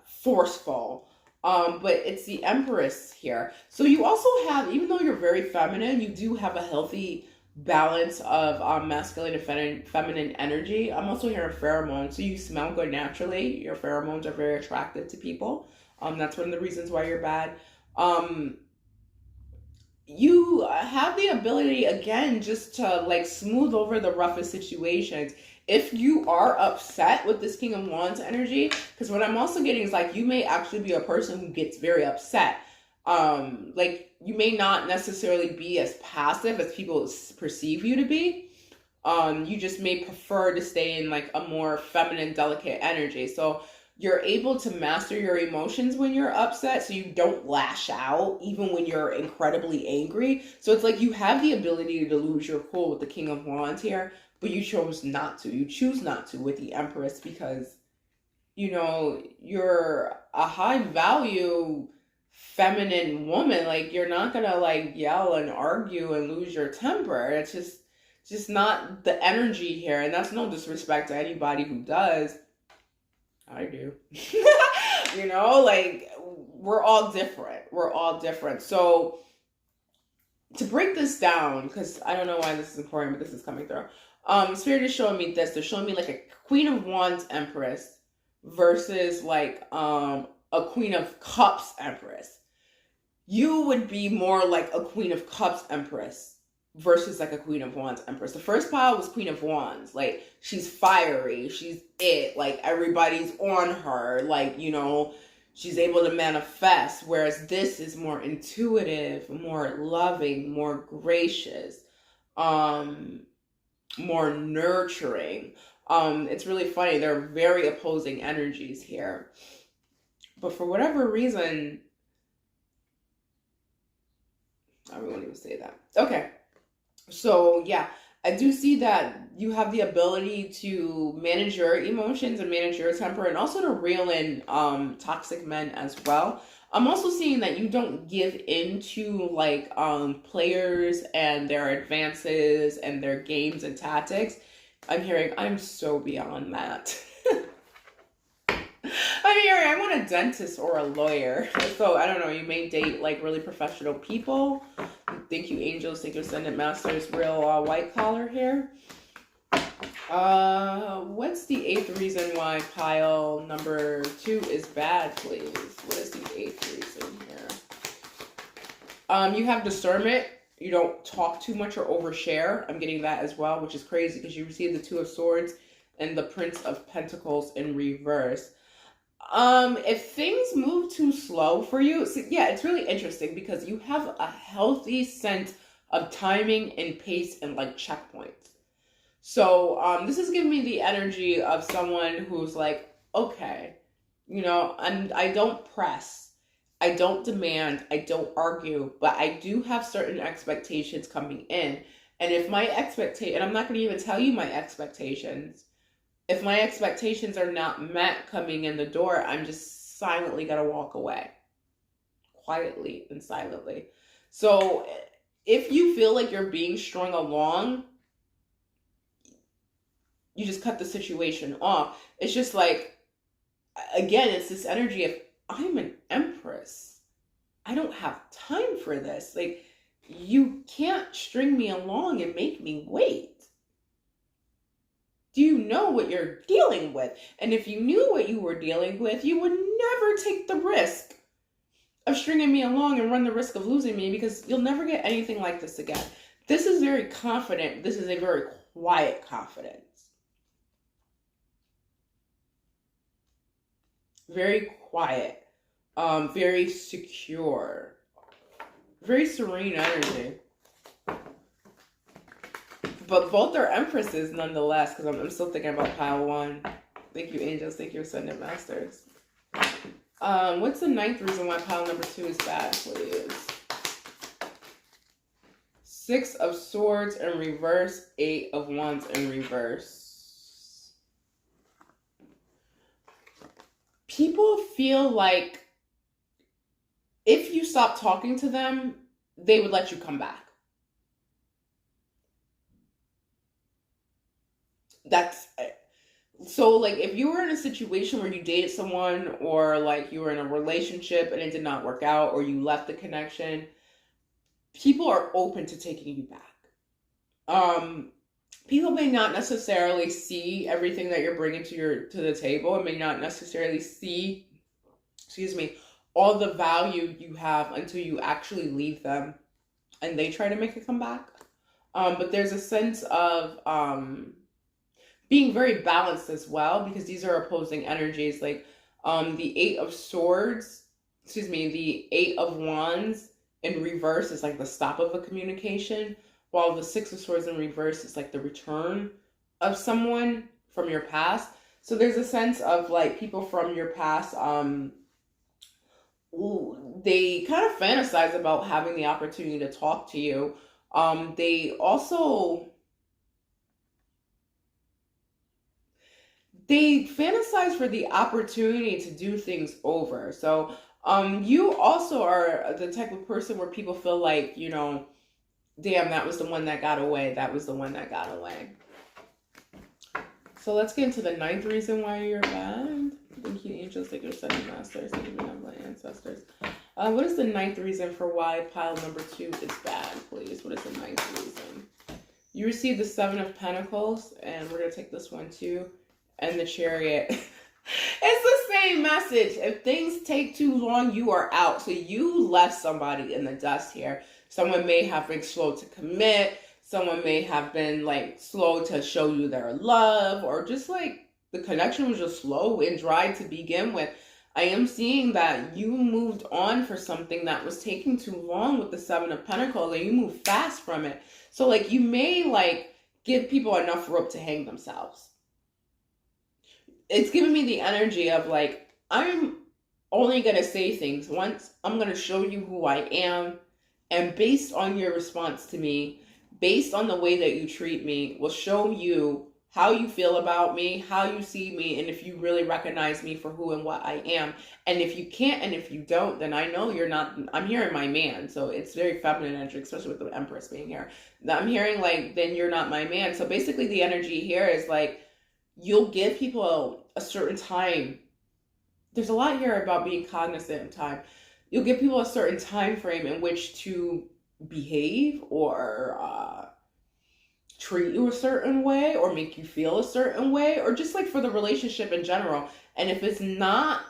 forceful. But it's the Empress here. So you also have, even though you're very feminine, you do have a healthy balance of masculine and feminine energy. I'm also hearing pheromones. So you smell good naturally. Your pheromones are very attractive to people. That's one of the reasons why you're bad. You have the ability, again, just to like smooth over the roughest situations. If you are upset with this King of Wands energy, because what I'm also getting is like you may actually be a person who gets very upset. Like you may not necessarily be as passive as people perceive you to be. You just may prefer to stay in like a more feminine, delicate energy. So you're able to master your emotions when you're upset, so you don't lash out even when you're incredibly angry. So it's like you have the ability to lose your cool with the King of Wands here, but you chose not to. You choose not to with the Empress because you're a high value feminine woman. Like, you're not gonna like yell and argue and lose your temper. It's just not the energy here. And that's no disrespect to anybody who does. I do. Like, we're all different. We're all different. So to break this down, because I don't know why this is important, but this is coming through. Spirit is showing me this. They're showing me like a Queen of Wands Empress versus like a Queen of Cups Empress. You would be more like a Queen of Cups Empress versus like a Queen of Wands Empress. The first pile was Queen of Wands. Like, she's fiery. She's it. Like, everybody's on her. Like, she's able to manifest. Whereas this is more intuitive, more loving, more gracious, more nurturing. It's really funny. They're very opposing energies here. But for whatever reason, I won't even say that. Okay. So yeah, I do see that you have the ability to manage your emotions and manage your temper, and also to reel in toxic men as well. I'm also seeing that you don't give into like players and their advances and their games and tactics. I'm hearing I'm so beyond that. I'm hearing I want a dentist or a lawyer. So I don't know, you may date like really professional people. Thank you, angels. Thank you, ascendant masters. Real white collar here. What's the 8th reason why pile number 2 is bad, please? What is the 8th reason here? You have discernment. You don't talk too much or overshare. I'm getting that as well, which is crazy because you receive the 2 of Swords and the Prince of Pentacles in reverse. If things move too slow for you, so yeah, it's really interesting because you have a healthy sense of timing and pace and like checkpoints. So, this is giving me the energy of someone who's like, okay, and I don't press, I don't demand, I don't argue, but I do have certain expectations coming in. And if my and I'm not going to even tell you my expectations. If my expectations are not met coming in the door, I'm just silently going to walk away. Quietly and silently. So if you feel like you're being strung along, you just cut the situation off. It's just like, again, it's this energy of, I'm an empress. I don't have time for this. Like, you can't string me along and make me wait. Do you know what you're dealing with? And if you knew what you were dealing with, you would never take the risk of stringing me along and run the risk of losing me, because you'll never get anything like this again. This is very confident. This is a very quiet confidence. Very quiet. Very secure. Very serene energy. But both are empresses nonetheless, because I'm still thinking about pile 1. Thank you, angels. Thank you, ascendant masters. What's the 9th reason why pile number 2 is bad, please? 6 of Swords in reverse, 8 of Wands in reverse. People feel like if you stop talking to them, they would let you come back. That's so, like, if you were in a situation where you dated someone, or like you were in a relationship and it did not work out, or you left the connection, people are open to taking you back. People may not necessarily see everything that you're bringing to the table, and may not necessarily see, all the value you have until you actually leave them and they try to make a comeback. But there's a sense of being very balanced as well, because these are opposing energies. Like the 8 of Swords, the 8 of Wands in reverse is like the stop of a communication, while the 6 of Swords in reverse is like the return of someone from your past. So there's a sense of like people from your past, they kind of fantasize about having the opportunity to talk to you. They also they fantasize for the opportunity to do things over. So you also are the type of person where people feel like, you know, damn, that was the one that got away. That was the one that got away. So let's get into the 9th reason why you're bad. Thank you, angels, thank you, setting masters, thank you, benevolent ancestors. What is the 9th reason for why pile number 2 is bad, please? What is the 9th reason? You received the 7 of Pentacles, and we're going to take this one too. And the Chariot. It's the same message. If things take too long, you are out. So you left somebody in the dust here. Someone may have been slow to commit. Someone may have been like slow to show you their love, or just like the connection was just slow and dry to begin with. I am seeing that you moved on for something that was taking too long with the 7 of Pentacles, and you moved fast from it. So like you may like give people enough rope to hang themselves. It's giving me the energy of like, I'm only going to say things once. I'm going to show you who I am. And based on your response to me, based on the way that you treat me, will show you how you feel about me, how you see me, and if you really recognize me for who and what I am. And if you can't, and if you don't, then I know you're not, I'm hearing my man. So it's very feminine energy, especially with the Empress being here. I'm hearing like, then you're not my man. So basically the energy here is like, you'll give people a certain time. There's a lot here about being cognizant of time. You'll give people a certain time frame in which to behave or treat you a certain way or make you feel a certain way, or just like for the relationship in general. And if it's not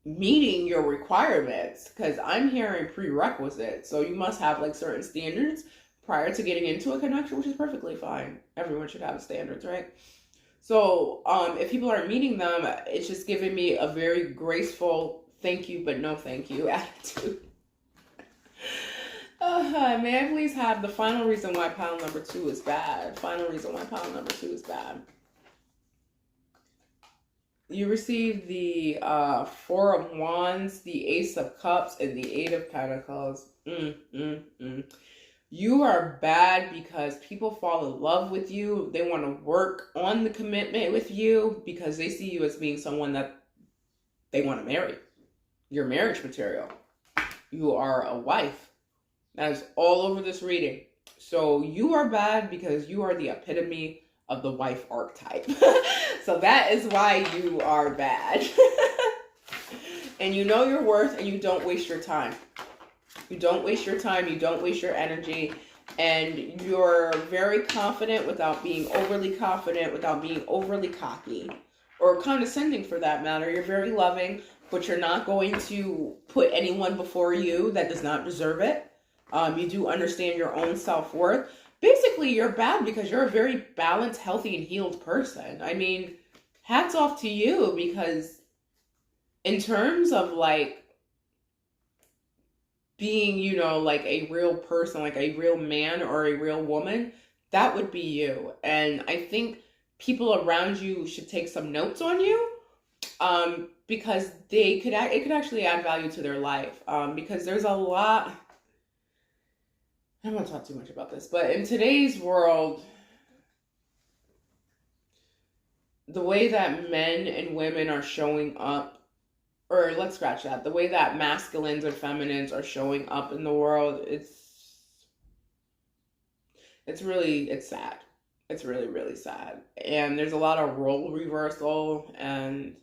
meeting your requirements, because I'm hearing prerequisites, so you must have like certain standards prior to getting into a connection, which is perfectly fine. Everyone should have standards, right? So if people aren't meeting them, it's just giving me a very graceful thank you, but no thank you attitude. May I please have the final reason why pile number 2 is bad? Final reason why pile number 2 is bad. You received the 4 of Wands, the Ace of Cups, and the 8 of Pentacles. You are bad because people fall in love with you. They want to work on the commitment with you because they see you as being someone that they want to marry. You're marriage material. You are a wife. That is all over this reading. So you are bad because you are the epitome of the wife archetype. So that is why you are bad. And you know your worth, and you don't waste your time. You don't waste your time. You don't waste your energy. And you're very confident without being overly confident, without being overly cocky or condescending for that matter. You're very loving, but you're not going to put anyone before you that does not deserve it. You do understand your own self-worth. Basically, you're bad because you're a very balanced, healthy, and healed person. I mean, hats off to you, because in terms of like being, you know, like a real person, like a real man or a real woman, that would be you. And I think people around you should take some notes on you, because it could actually add value to their life. Because there's a lot, I don't want to talk too much about this, but in today's world, the way that men and women are showing up, or let's scratch that, the way that masculines and feminines are showing up in the world, it's sad. It's really, really sad. And there's a lot of role reversal, and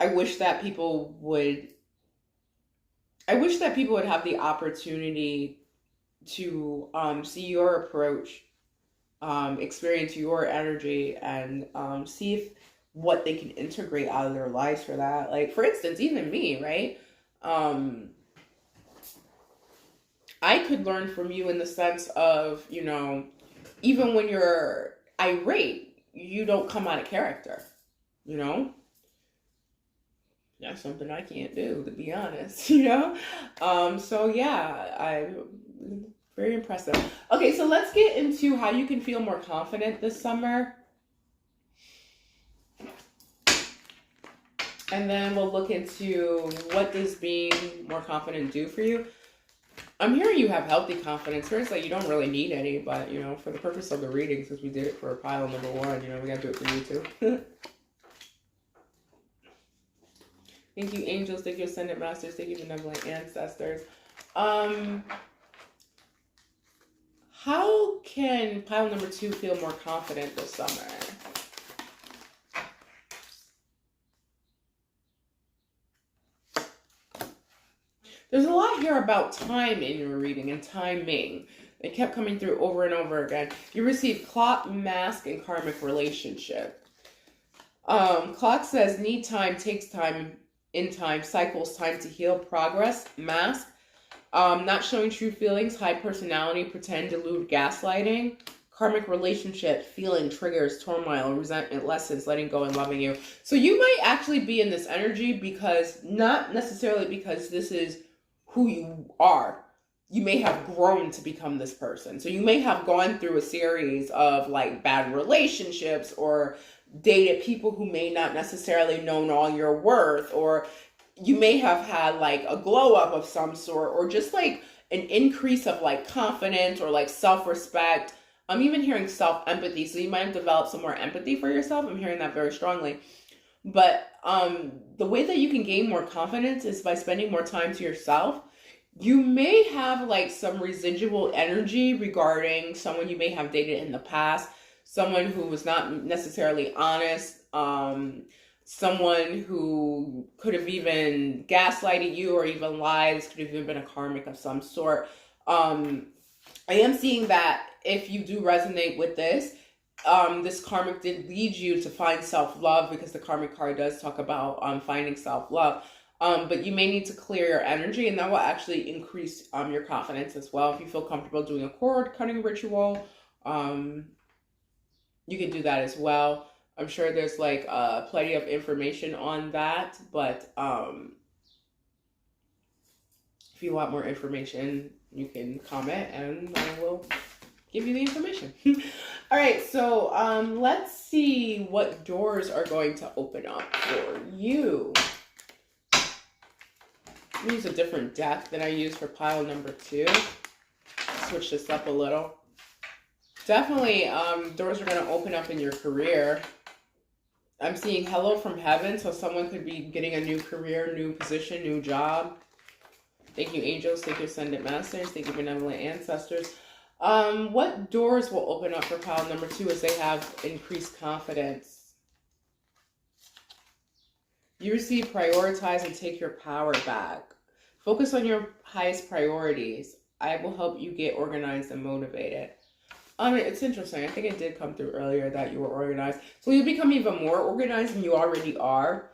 I wish that people would have the opportunity to see your approach, experience your energy, and see if what they can integrate out of their lives for that. Like, for instance, even me, right? I could learn from you in the sense of, you know, even when you're irate, you don't come out of character, you know? That's something I can't do, to be honest, you know? So yeah, very impressive. Okay, so let's get into how you can feel more confident this summer. And then we'll look into what does being more confident do for you. I'm hearing you have healthy confidence. Here it's like you don't really need any, but, you know, for the purpose of the reading, since we did it for pile number 1, you know, we got to do it for you too. Thank you, angels. Thank you, ascended masters. Thank you, benevolent ancestors. How can pile number 2 feel more confident this summer? There's a lot here about time in your reading and timing. It kept coming through over and over again. You received clock, mask, and karmic relationship. Clock says need time, takes time, in time, cycles, time to heal, progress, mask. Not showing true feelings, high personality, pretend, delude, gaslighting. Karmic relationship, feeling, triggers, turmoil, resentment, lessons, letting go, and loving you. So you might actually be in this energy because, not necessarily because this is who you are. You may have grown to become this person. So you may have gone through a series of like bad relationships or dated people who may not necessarily known all your worth, or you may have had like a glow up of some sort, or just like an increase of like confidence or like self-respect. I'm even hearing self-empathy. So you might have developed some more empathy for yourself. I'm hearing that very strongly. But the way that you can gain more confidence is by spending more time to yourself. You may have like some residual energy regarding someone you may have dated in the past, someone who was not necessarily honest, someone who could have even gaslighted you or even lied. This could have even been a karmic of some sort. I am seeing that if you do resonate with this, this karmic did lead you to find self-love, because the karmic card does talk about finding self-love. But you may need to clear your energy, and that will actually increase your confidence as well. If you feel comfortable doing a cord cutting ritual, you can do that as well. I'm sure there's like plenty of information on that, but if you want more information, you can comment and I will give you the information. All right, so let's see what doors are going to open up for you. I'm use a different deck than I used for pile number 2. Switch this up a little. Definitely, doors are going to open up in your career. I'm seeing hello from heaven, so someone could be getting a new career, new position, new job. Thank you, angels. Thank you, ascended masters. Thank you, benevolent ancestors. What doors will open up for pile number 2 as they have increased confidence? You receive, prioritize, and take your power back. Focus on your highest priorities. I will help you get organized and motivated. It's interesting. I think it did come through earlier that you were organized. So you'll become even more organized than you already are.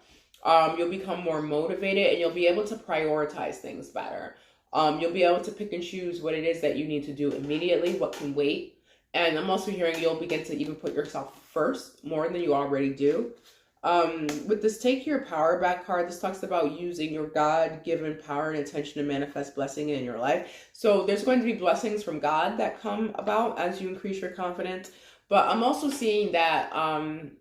You'll become more motivated, and you'll be able to prioritize things better. You'll be able to pick and choose what it is that you need to do immediately, what can wait. And I'm also hearing you'll begin to even put yourself first more than you already do. With this take your power back card, this talks about using your God-given power and intention to manifest blessing in your life. So there's going to be blessings from God that come about as you increase your confidence. But I'm also seeing that I'm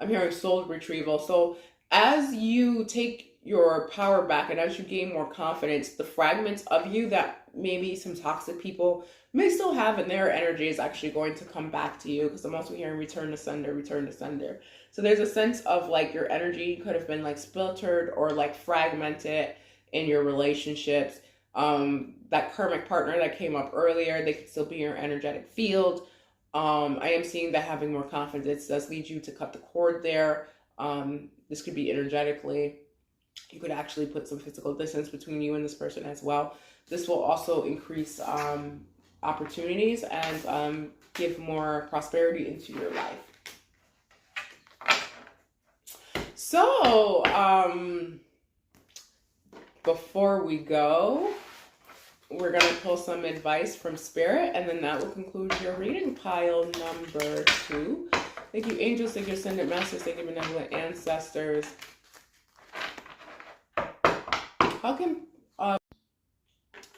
hearing soul retrieval. So as you take your power back and as you gain more confidence, the fragments of you that maybe some toxic people may still have in their energy is actually going to come back to you, because I'm also hearing return to sender, return to sender. So there's a sense of like your energy could have been like splintered or like fragmented in your relationships. That karmic partner that came up earlier, they could still be in your energetic field. I am seeing that having more confidence does lead you to cut the cord there. This could be energetically. You could actually put some physical distance between you and this person as well. This will also increase opportunities and give more prosperity into your life. So, before we go, we're going to pull some advice from Spirit, and then that will conclude your reading, pile number 2. Thank you, angels. Thank you, ascended masters. Thank you, benevolent ancestors. How can...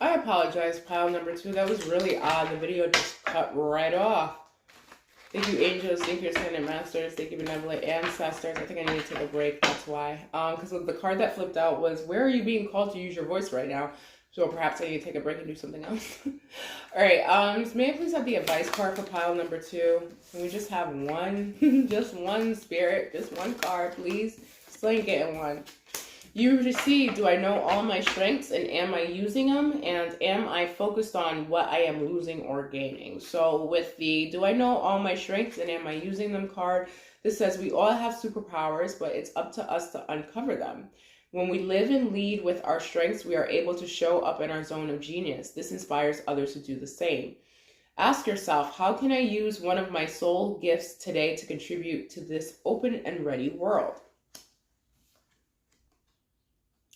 I apologize, pile number 2. That was really odd. The video just cut right off. Thank you, angels. Thank you, ascended masters. Thank you, benevolent ancestors. I think I need to take a break. That's why. Because the card that flipped out was, where are you being called to use your voice right now? So perhaps I need to take a break and do something else. All right. So may I please have the advice card for pile number 2? Can we just have one? Just one spirit, just one card, please. Still ain't getting one. You receive, do I know all my strengths and am I using them? And am I focused on what I am losing or gaining? So with the do I know all my strengths and am I using them card, this says we all have superpowers, but it's up to us to uncover them. When we live and lead with our strengths, we are able to show up in our zone of genius. This inspires others to do the same. Ask yourself, how can I use one of my soul gifts today to contribute to this open and ready world?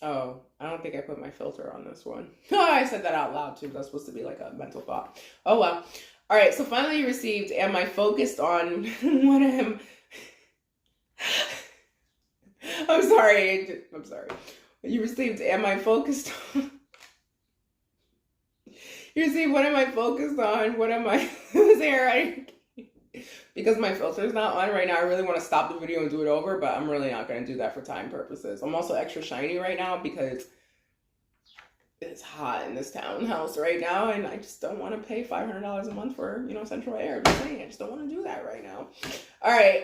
Oh, I don't think I put my filter on this one. I said that out loud too. That's supposed to be like a mental thought. Oh well. All right. So finally you received, am I focused on what I am? I'm sorry. You received, am I focused on? You received, what am I focused on? What am I? Because my filter's not on right now, I really want to stop the video and do it over, but I'm really not going to do that for time purposes. I'm also extra shiny right now because it's hot in this townhouse right now, and I just don't want to pay $500 a month for, central air. I'm just saying, I just don't want to do that right now. All right.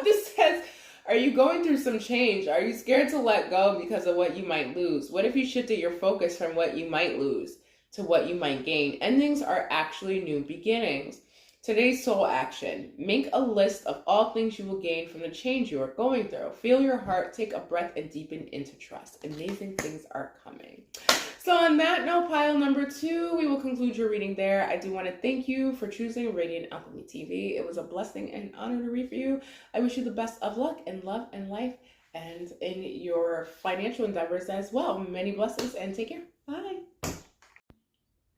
This says, are you going through some change? Are you scared to let go because of what you might lose? What if you shifted your focus from what you might lose to what you might gain? Endings are actually new beginnings. Today's soul action. Make a list of all things you will gain from the change you are going through. Feel your heart, take a breath, and deepen into trust. Amazing things are coming. So on that note, pile number 2, we will conclude your reading there. I do want to thank you for choosing Radiant Alchemy TV. It was a blessing and honor to read for you. I wish you the best of luck in love and life and in your financial endeavors as well. Many blessings and take care. Bye.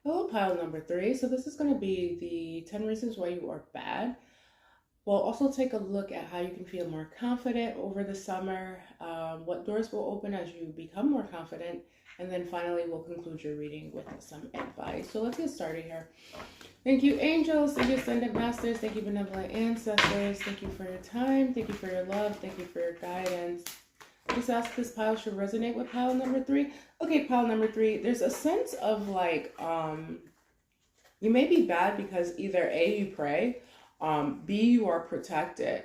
Hello, pile number 3. So this is going to be the 10 reasons why you are bad. We'll also take a look at how you can feel more confident over the summer, what doors will open as you become more confident, and then finally we'll conclude your reading with some advice. So let's get started here. Thank you, angels. Thank you, ascended masters. Thank you, benevolent ancestors. Thank you for your time. Thank you for your love. Thank you for your guidance. Just ask this pile should resonate with pile number 3. Okay, pile number 3, there's a sense of like, you may be bad because either A, you pray, B, you are protected,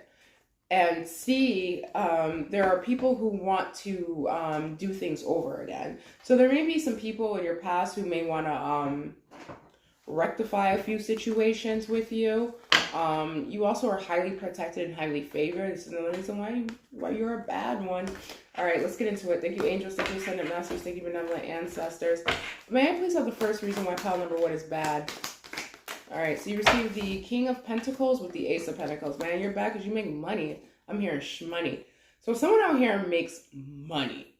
and C, there are people who want to do things over again. So there may be some people in your past who may want to rectify a few situations with you. You also are highly protected and highly favored. This is another reason why you're a bad one. All right, let's get into it. Thank you, angels. Thank you, ascended masters. Thank you, benevolent ancestors. May I please have the first reason why pile number 1 is bad? All right, so you receive the King of Pentacles with the Ace of Pentacles. Man, you're bad because you make money. I'm hearing shmoney. So if someone out here makes money,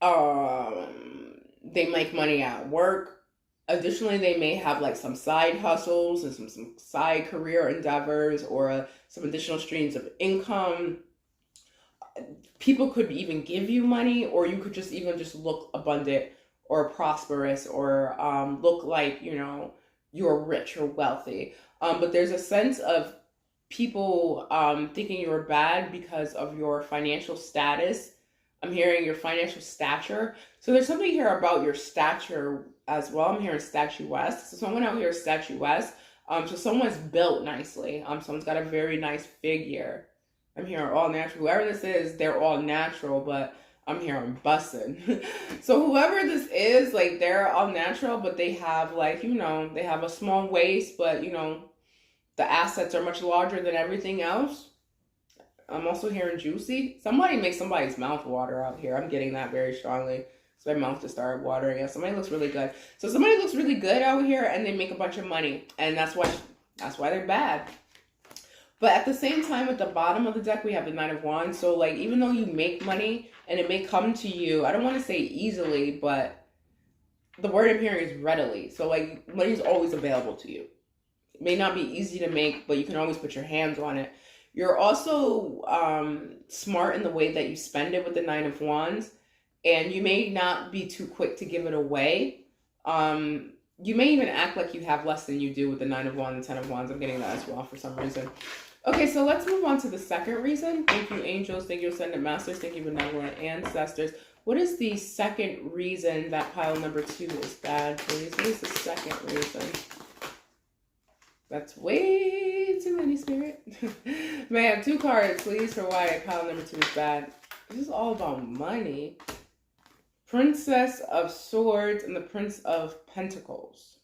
they make money at work. Additionally, they may have like some side hustles and some side career endeavors or some additional streams of income. People could even give you money, or you could just look abundant or prosperous or look like, you're rich or wealthy. But there's a sense of people thinking you're bad because of your financial status. I'm hearing your financial stature. So there's something here about your stature as well. I'm hearing statuesque. So someone out here is statuesque. So someone's built nicely. Someone's got a very nice figure. I'm hearing all natural. Whoever this is, they're all natural, but I'm hearing bussin'. So whoever this is, like, they're all natural, but they have, like, they have a small waist, but, the assets are much larger than everything else. I'm also hearing juicy. Somebody makes somebody's mouth water out here. I'm getting that very strongly. So my mouth just started watering. Yeah, somebody looks really good. So somebody looks really good out here, and they make a bunch of money, and that's why they're bad. But at the same time, at the bottom of the deck, we have the Knight of Wands. So, like, even though you make money and it may come to you, I don't want to say easily, but the word I'm hearing is readily. So, like, money is always available to you. It may not be easy to make, but you can always put your hands on it. You're also smart in the way that you spend it with the Nine of Wands. And you may not be too quick to give it away. You may even act like you have less than you do with the Nine of Wands and Ten of Wands. I'm getting that as well for some reason. Okay, so let's move on to the second reason. Thank you, angels. Thank you, ascended masters. Thank you, benevolent ancestors. What is the second reason that pile number 2 is bad, please? What is the second reason? That's way too many, Spirit. May I have 2 cards, please, for why pile number 2 is bad? This is all about money. Princess of Swords and the Prince of Pentacles.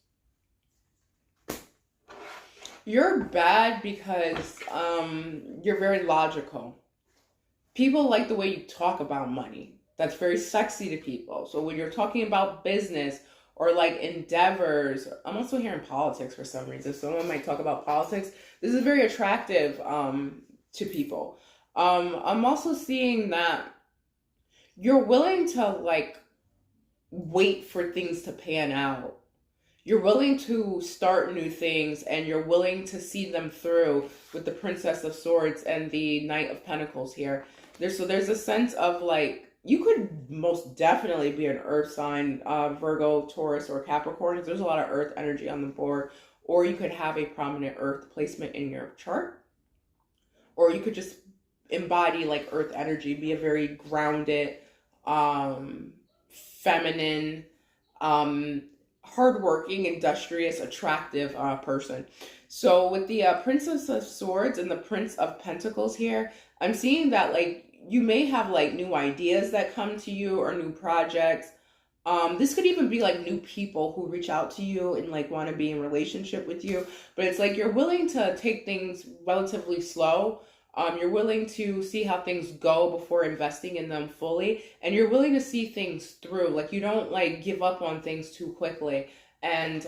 You're bad because you're very logical. People like the way you talk about money. That's very sexy to people. So when you're talking about business or like endeavors, I'm also hearing politics for some reason. Someone might talk about politics. This is very attractive to people. I'm also seeing that you're willing to like wait for things to pan out. You're willing to start new things and you're willing to see them through with the Princess of Swords and the Knight of Pentacles here. There's a sense of like, you could most definitely be an earth sign, Virgo, Taurus, or Capricorn. There's a lot of earth energy on the board. Or you could have a prominent earth placement in your chart. Or you could just embody like earth energy, be a very grounded, feminine, hardworking, industrious, attractive person. So with the Princess of Swords and the Prince of Pentacles here, I'm seeing that like you may have like new ideas that come to you or new projects. This could even be like new people who reach out to you and like want to be in relationship with you. But it's like you're willing to take things relatively slow. You're willing to see how things go before investing in them fully. And you're willing to see things through. Like you don't like give up on things too quickly. And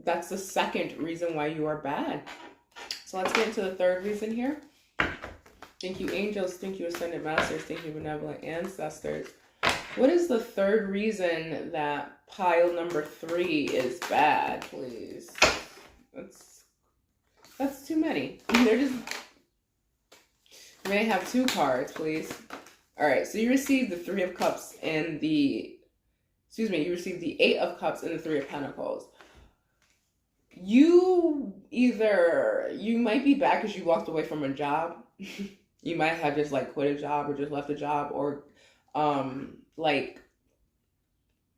that's the second reason why you are bad. So let's get into the third reason here. Thank you, angels. Thank you, ascended masters. Thank you, benevolent ancestors. What is the third reason that pile number 3 is bad, please? That's too many. They're just... You may have 2 cards, please. All right, so you received the 3 of Cups and the... Excuse me, you received the 8 of Cups and the 3 of Pentacles. You might be bad because you walked away from a job. You might have just like quit a job or just left a job or like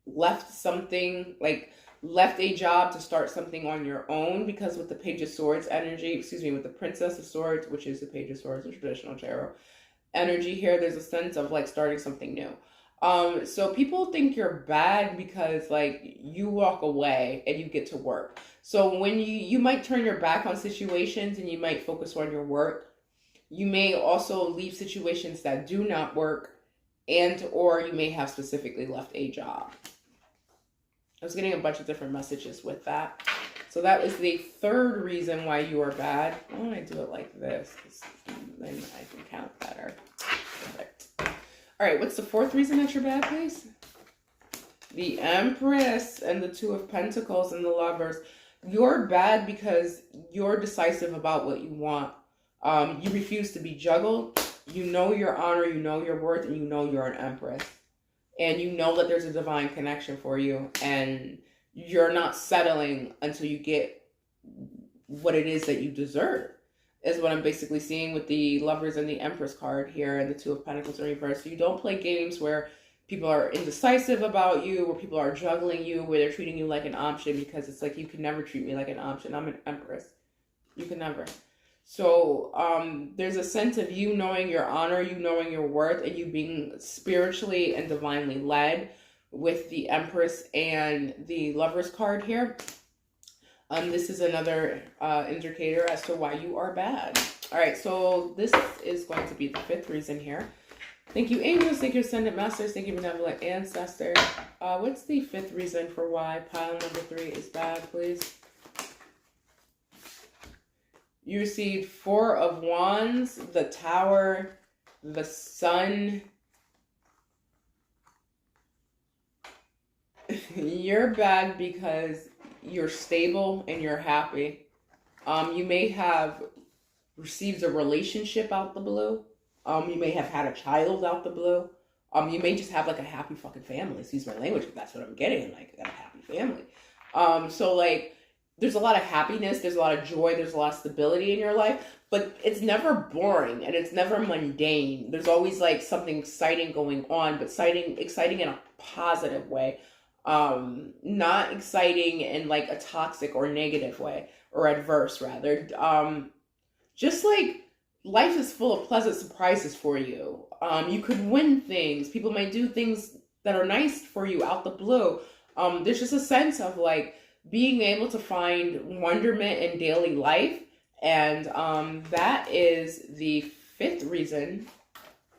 left something, like left a job to start something on your own, because with the Page of Swords energy, with the Princess of Swords, which is the Page of Swords in traditional tarot energy here, there's a sense of like starting something new. So people think you're bad because like you walk away and you get to work. So when you might turn your back on situations and you might focus on your work. You may also leave situations that do not work, and or you may have specifically left a job. I was getting a bunch of different messages with that. So that was the third reason why you are bad. Why don't I do it like this? Then I can count better. Perfect. All right, what's the fourth reason that you're bad, please? The Empress and the 2 of Pentacles and the Lovers. You're bad because you're decisive about what you want. You refuse to be juggled. You know your honor, you know your worth, and you know you're an Empress. And you know that there's a divine connection for you. And you're not settling until you get what it is that you deserve. Is what I'm basically seeing with the Lovers and the Empress card here and the 2 of Pentacles in reverse. So you don't play games where people are indecisive about you, where people are juggling you, where they're treating you like an option, because it's like, you can never treat me like an option. I'm an Empress. You can never. So there's a sense of you knowing your honor, you knowing your worth, and you being spiritually and divinely led with the Empress and the Lovers card here. This is another indicator as to why you are bad. All right, so this is going to be the 5th reason here. Thank you, angels. Thank you, ascended masters. Thank you, benevolent ancestors. What's the 5th reason for why pile number 3 is bad, please? You received 4 of Wands, the Tower, the Sun. You're bad because you're stable and you're happy. You may have received a relationship out the blue. You may have had a child out the blue. You may just have like a happy fucking family. Excuse my language, but that's what I'm getting. Like, I got a happy family. So like, there's a lot of happiness, there's a lot of joy, there's a lot of stability in your life, but it's never boring and it's never mundane. There's always like something exciting going on, but exciting in a positive way. Not exciting in like a toxic or negative way, or adverse rather. Just like life is full of pleasant surprises for you. You could win things. People might do things that are nice for you out the blue. There's just a sense of like being able to find wonderment in daily life. And that is the 5th reason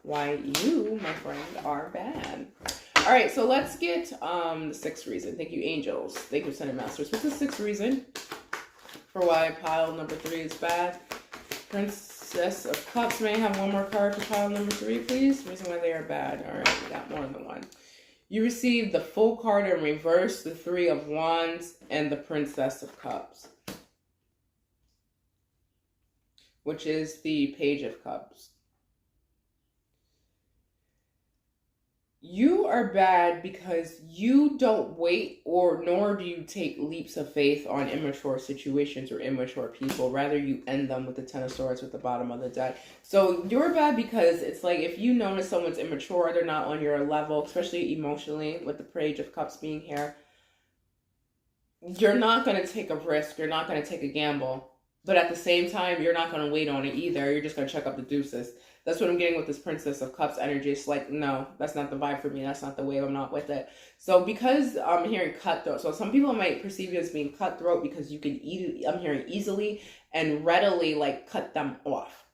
why you, my friend, are bad. All right, so let's get the 6th reason. Thank you, angels. Thank you, Ascended Masters. What's the 6th reason for why pile number 3 is bad? Princess of Cups. May I have one more card for pile number 3, please? Reason why they are bad. All right, we got more than one. You received the Full card in reverse, the 3 of Wands, and the Princess of Cups, which is the Page of Cups. You are bad because you don't wait, nor do you take leaps of faith on immature situations or immature people. Rather, you end them with the 10 of Swords with the bottom of the deck. So you're bad because it's like if you notice someone's immature, they're not on your level, especially emotionally, with the Page of Cups being here, you're not going to take a risk. You're not going to take a gamble. But at the same time, you're not going to wait on it either. You're just going to check up the deuces. That's what I'm getting with this Princess of Cups energy. It's like, no, that's not the vibe for me. That's not the wave. I'm not with it. So because I'm hearing cutthroat. So some people might perceive you as being cutthroat because you can I'm hearing easily and readily like cut them off.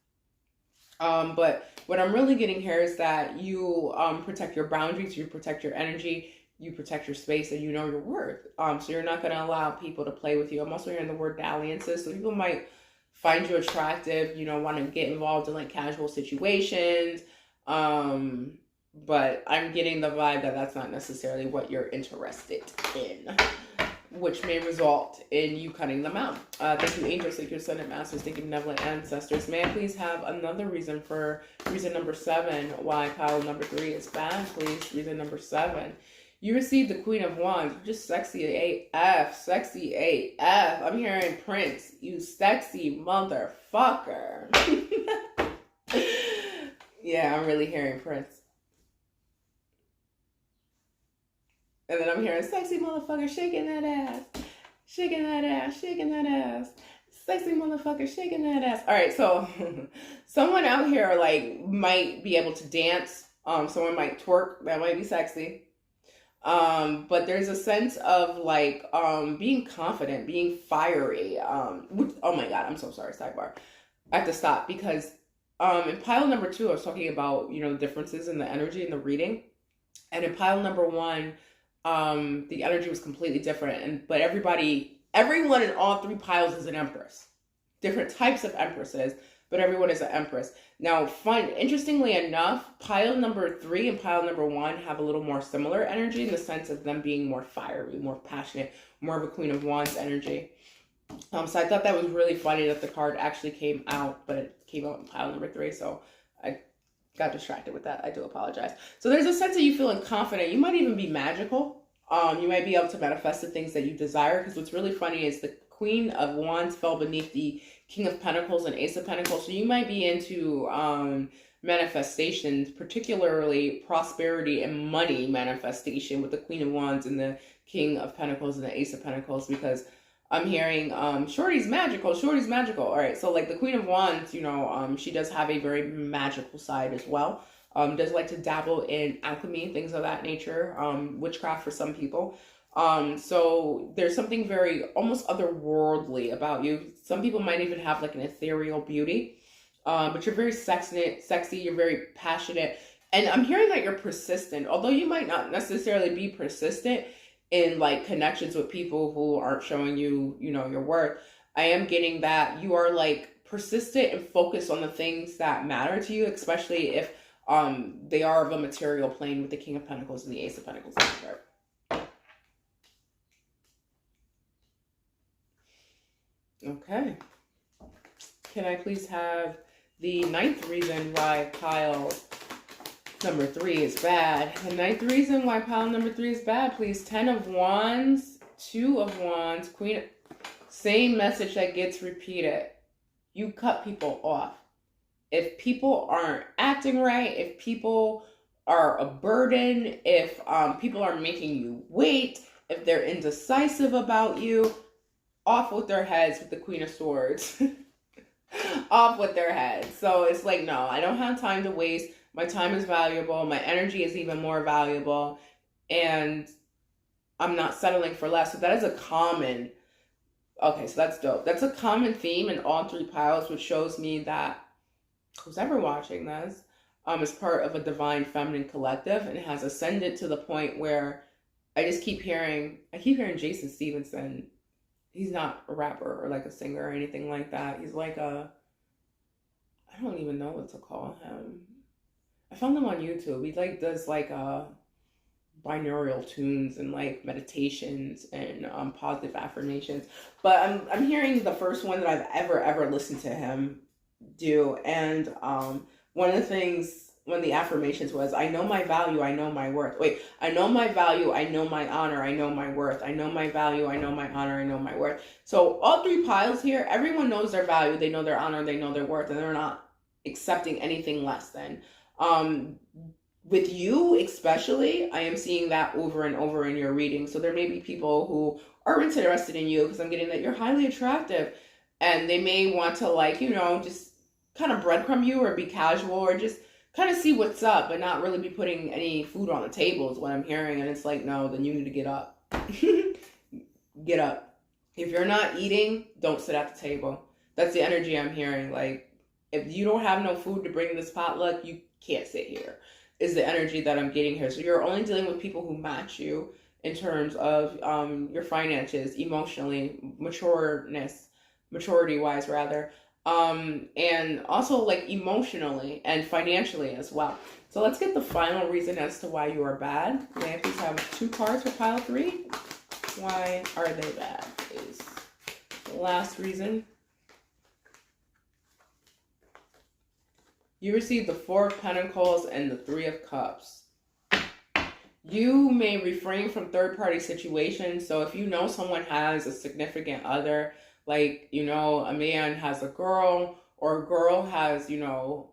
But what I'm really getting here is that you protect your boundaries. You protect your energy. You protect your space, and you know your worth. So you're not going to allow people to play with you. I'm also hearing the word dalliances. So people might find you attractive, want to get involved in like casual situations. But I'm getting the vibe that that's not necessarily what you're interested in, which may result in you cutting them out. Thank you, angels. Thank you, Ascended Masters. Thank you, benevolent ancestors. May I please have another reason for reason number 7, why pile number 3 is bad, please? Reason number 7. You received the Queen of Wands. You're just sexy AF. Sexy AF. I'm hearing Prince. You sexy motherfucker. Yeah, I'm really hearing Prince. And then I'm hearing sexy motherfucker shaking that ass. Shaking that ass. Shaking that ass. Sexy motherfucker shaking that ass. All right, so someone out here like might be able to dance. Someone might twerk. That might be sexy. But there's a sense of like being confident, being fiery. Oh my god, I'm so sorry, sidebar. I have to stop because in pile number 2 I was talking about the differences in the energy and the reading, and in pile number 1 the energy was completely different, but everyone in all 3 piles is an empress. Different types of empresses, but everyone is an empress. Now, interestingly enough, pile number 3 and pile number 1 have a little more similar energy in the sense of them being more fiery, more passionate, more of a Queen of Wands energy. So I thought that was really funny that the card actually came out, but it came out in pile number 3, so I got distracted with that. I do apologize. So there's a sense of you feeling confident. You might even be magical. You might be able to manifest the things that you desire, because what's really funny is the Queen of Wands fell beneath the King of Pentacles and Ace of Pentacles. So you might be into manifestations, particularly prosperity and money manifestation with the Queen of Wands and the King of Pentacles and the Ace of Pentacles, because I'm hearing Shorty's magical. Shorty's magical. All right, so like the Queen of Wands, she does have a very magical side as well. Does like to dabble in alchemy, things of that nature, witchcraft for some people. So there's something very almost otherworldly about you. Some people might even have like an ethereal beauty, but you're very sexy, you're very passionate. And I'm hearing that you're persistent, although you might not necessarily be persistent in like connections with people who aren't showing you, your worth. I am getting that you are like persistent and focused on the things that matter to you, especially if they are of a material plane with the King of Pentacles and the Ace of Pentacles in the chart. Okay. Can I please have the 9th reason why pile number 3 is bad? The 9th reason why pile number 3 is bad, please. 10 of Wands, 2 of Wands, Same message that gets repeated. You cut people off. If people aren't acting right, if people are a burden, if people are making you wait, if they're indecisive about you, off with their heads with the Queen of Swords. Off with their heads. So it's like, no, I don't have time to waste. My time is valuable. My energy is even more valuable. And I'm not settling for less. So that is a common, okay, so that's dope. That's a common theme in all three piles, which shows me that who's ever watching this is part of a divine feminine collective and has ascended to the point where I keep hearing Jason Stevenson. He's not a rapper or like a singer or anything like that. He's like I don't even know what to call him. I found him on YouTube. He like does like binaural tunes and like meditations and positive affirmations. But I'm hearing the first one that I've ever listened to him do, and one of the things, one of the affirmations was, I know my value, I know my worth. Wait, I know my value, I know my honor, I know my worth. I know my value, I know my honor, I know my worth. So all three piles here, everyone knows their value, they know their honor, they know their worth, and they're not accepting anything less than. With you especially, I am seeing that over and over in your reading. So there may be people who are interested in you because I'm getting that you're highly attractive, and they may want to, like, you know, just kind of breadcrumb you or be casual or just kind of see what's up, but not really be putting any food on the table is what I'm hearing. And it's like, no, then you need to get up. Get up. If you're not eating, don't sit at the table. That's the energy I'm hearing. Like, if you don't have no food to bring to this potluck, you can't sit here, is the energy that I'm getting here. So you're only dealing with people who match you in terms of your finances, emotionally, maturity-wise rather. And also like emotionally and financially as well. So let's get the final reason as to why you are bad. May I please have 2 cards for pile 3? Why are they bad, please? The last reason. You received the 4 of Pentacles and the 3 of Cups. You may refrain from third-party situations. So if you know someone has a significant other, like, you know, a man has a girl or a girl has, you know,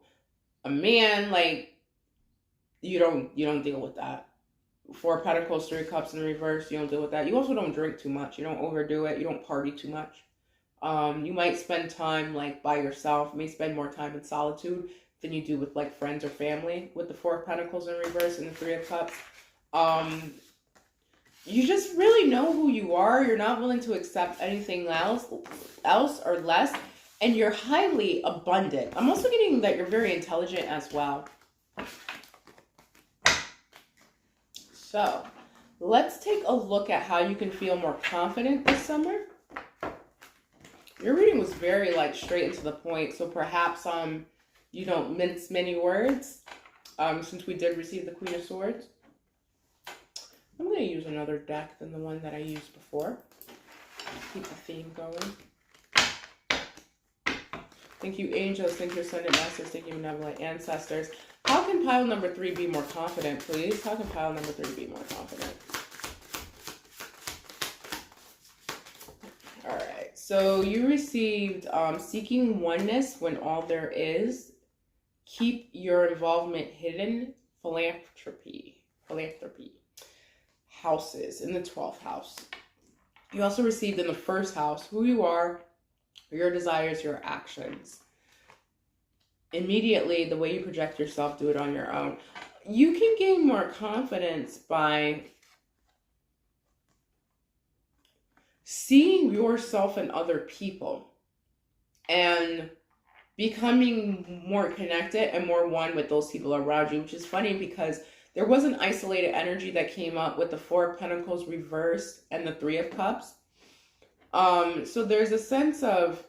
a man, like, you don't deal with that. 4 Pentacles, 3 Cups in reverse, you don't deal with that. You also don't drink too much. You don't overdo it. You don't party too much. You might spend time, like, by yourself. You may spend more time in solitude than you do with, like, friends or family with the 4 Pentacles in reverse and the 3 of Cups. You just really know who you are. You're not willing to accept anything else or less. And you're highly abundant. I'm also getting that you're very intelligent as well. So, let's take a look at how you can feel more confident this summer. Your reading was very, like, straight and to the point. So perhaps you don't mince many words. Since we did receive the Queen of Swords. I'm going to use another deck than the one that I used before. Keep the theme going. Thank you, angels. Thank you, ascended masters. Thank you, benevolent ancestors. How can pile number 3 be more confident, please? How can pile number 3 be more confident? All right. So you received seeking oneness when all there is. Keep your involvement hidden. Philanthropy. Houses in the 12th house. You also received in the 1st house who you are, your desires, your actions. Immediately, the way you project yourself, do it on your own. You can gain more confidence by seeing yourself in other people and becoming more connected and more one with those people around you, which is funny because there was an isolated energy that came up with the 4 of Pentacles reversed and the 3 of Cups. So there's a sense of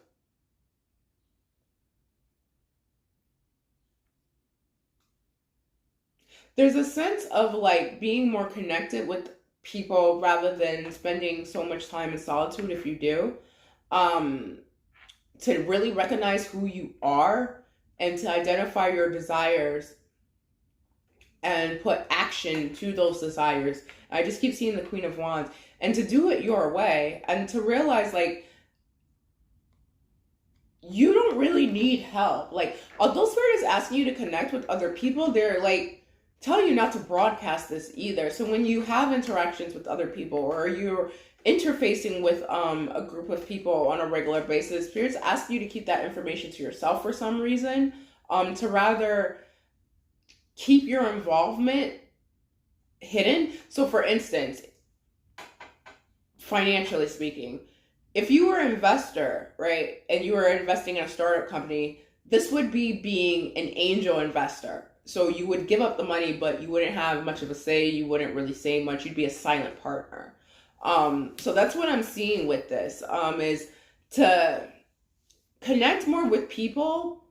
like being more connected with people rather than spending so much time in solitude if you do. To really recognize who you are and to identify your desires and put action to those desires. I just keep seeing the Queen of Wands. And to do it your way and to realize, like, you don't really need help. Like, although Spirit is asking you to connect with other people, they're like telling you not to broadcast this either. So when you have interactions with other people, or you're interfacing with a group of people on a regular basis, Spirit's asking you to keep that information to yourself for some reason. To rather keep your involvement hidden. So for instance, financially speaking, if you were an investor, right, and you were investing in a startup company, this would be being an angel investor. So you would give up the money, but you wouldn't have much of a say. You wouldn't really say much. You'd be a silent partner. So that's what I'm seeing with this, is to connect more with people,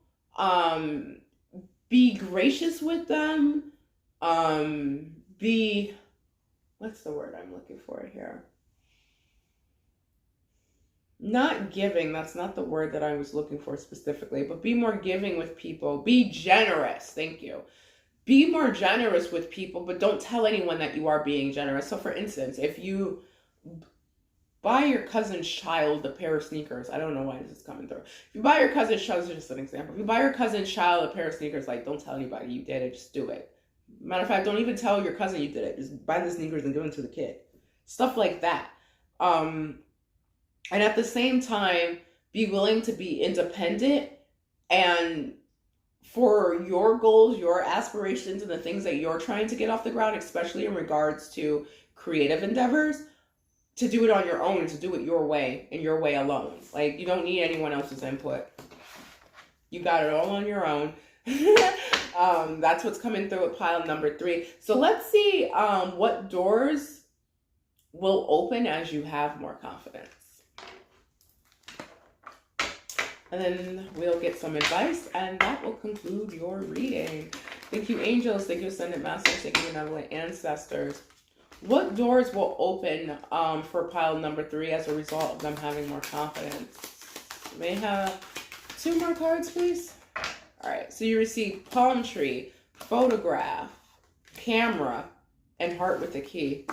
be gracious with them, be, what's the word I'm looking for here? Not giving, that's not the word that I was looking for specifically, but be more giving with people. Be generous, thank you. Be more generous with people, but don't tell anyone that you are being generous. So for instance, if you buy your cousin's child a pair of sneakers, I don't know why this is coming through. If you buy your cousin's child, this is just an example. If you buy your cousin's child a pair of sneakers, like, don't tell anybody you did it, just do it. Matter of fact, don't even tell your cousin you did it. Just buy the sneakers and give them to the kid. Stuff like that. And at the same time, be willing to be independent, and for your goals, your aspirations, and the things that you're trying to get off the ground, especially in regards to creative endeavors, to do it on your own, to do it your way and your way alone. Like, you don't need anyone else's input. You got it all on your own. That's what's coming through with pile number 3. So let's see what doors will open as you have more confidence. And then we'll get some advice, and that will conclude your reading. Thank you, angels. Thank you, ascended masters. Thank you, benevolent ancestors. What doors will open for pile number 3 as a result of them having more confidence? May I have 2 more cards, please? All right. So you receive palm tree, photograph, camera, and heart with a key.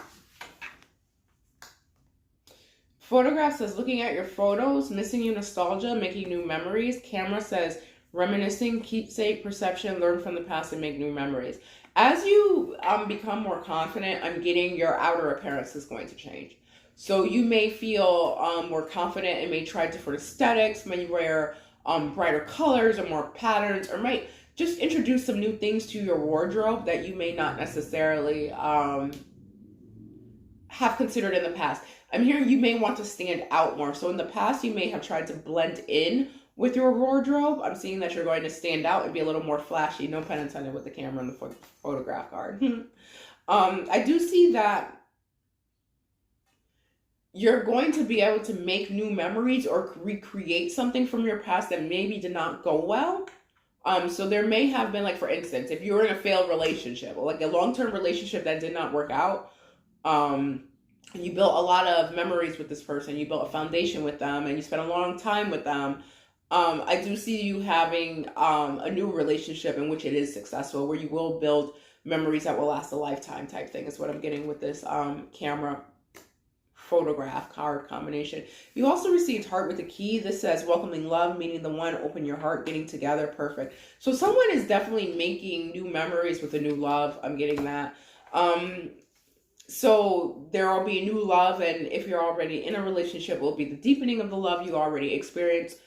Photograph says looking at your photos, missing you nostalgia, making new memories. Camera says reminiscing, keepsake, perception, learn from the past, and make new memories. As you become more confident, I'm getting your outer appearance is going to change. So you may feel more confident and may try different aesthetics, may wear brighter colors or more patterns, or might just introduce some new things to your wardrobe that you may not necessarily have considered in the past. I'm hearing you may want to stand out more. So in the past, you may have tried to blend in with your wardrobe. I'm seeing that you're going to stand out and be a little more flashy. No pun intended with the camera and the photograph card. I do see that you're going to be able to make new memories or recreate something from your past that maybe did not go well. So there may have been, like, for instance, if you were in a failed relationship, or like a long-term relationship that did not work out, you built a lot of memories with this person, you built a foundation with them, and you spent a long time with them. I do see you having a new relationship in which it is successful, where you will build memories that will last a lifetime type thing, is what I'm getting with this camera photograph card combination. You also received heart with a key. This says welcoming love, meeting the one, open your heart, getting together, perfect. So someone is definitely making new memories with a new love. I'm getting that. So there will be a new love, and if you're already in a relationship, it will be the deepening of the love you already experienced.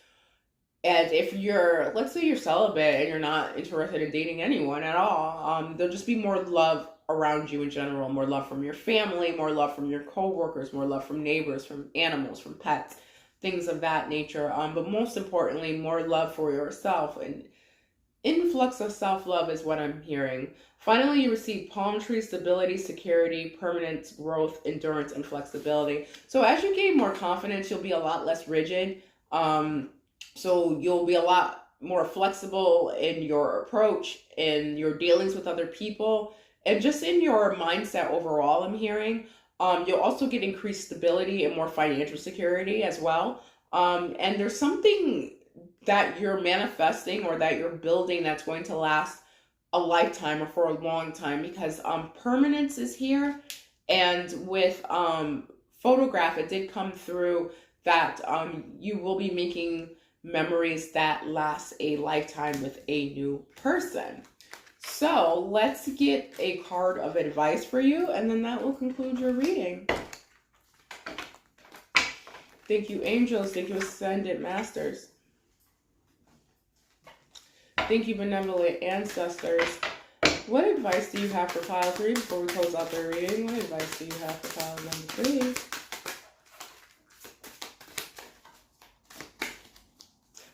And if you're, let's say you're celibate and you're not interested in dating anyone at all, there'll just be more love around you in general, more love from your family, more love from your co-workers, more love from neighbors, from animals, from pets, things of that nature. But most importantly, more love for yourself, and influx of self-love is what I'm hearing. Finally, you receive palm tree, stability, security, permanence, growth, endurance, and flexibility. So as you gain more confidence, you'll be a lot less rigid. So you'll be a lot more flexible in your approach, in your dealings with other people, and just in your mindset overall, I'm hearing. You'll also get increased stability and more financial security as well. And there's something that you're manifesting or that you're building that's going to last a lifetime or for a long time, because permanence is here. And with photograph, it did come through that you will be making memories that last a lifetime with a new person. So let's get a card of advice for you, and then that will conclude your reading. Thank you, angels. Thank you, ascended masters. Thank you, benevolent ancestors. What advice do you have for pile 3 before we close out their reading? What advice do you have for pile number 3?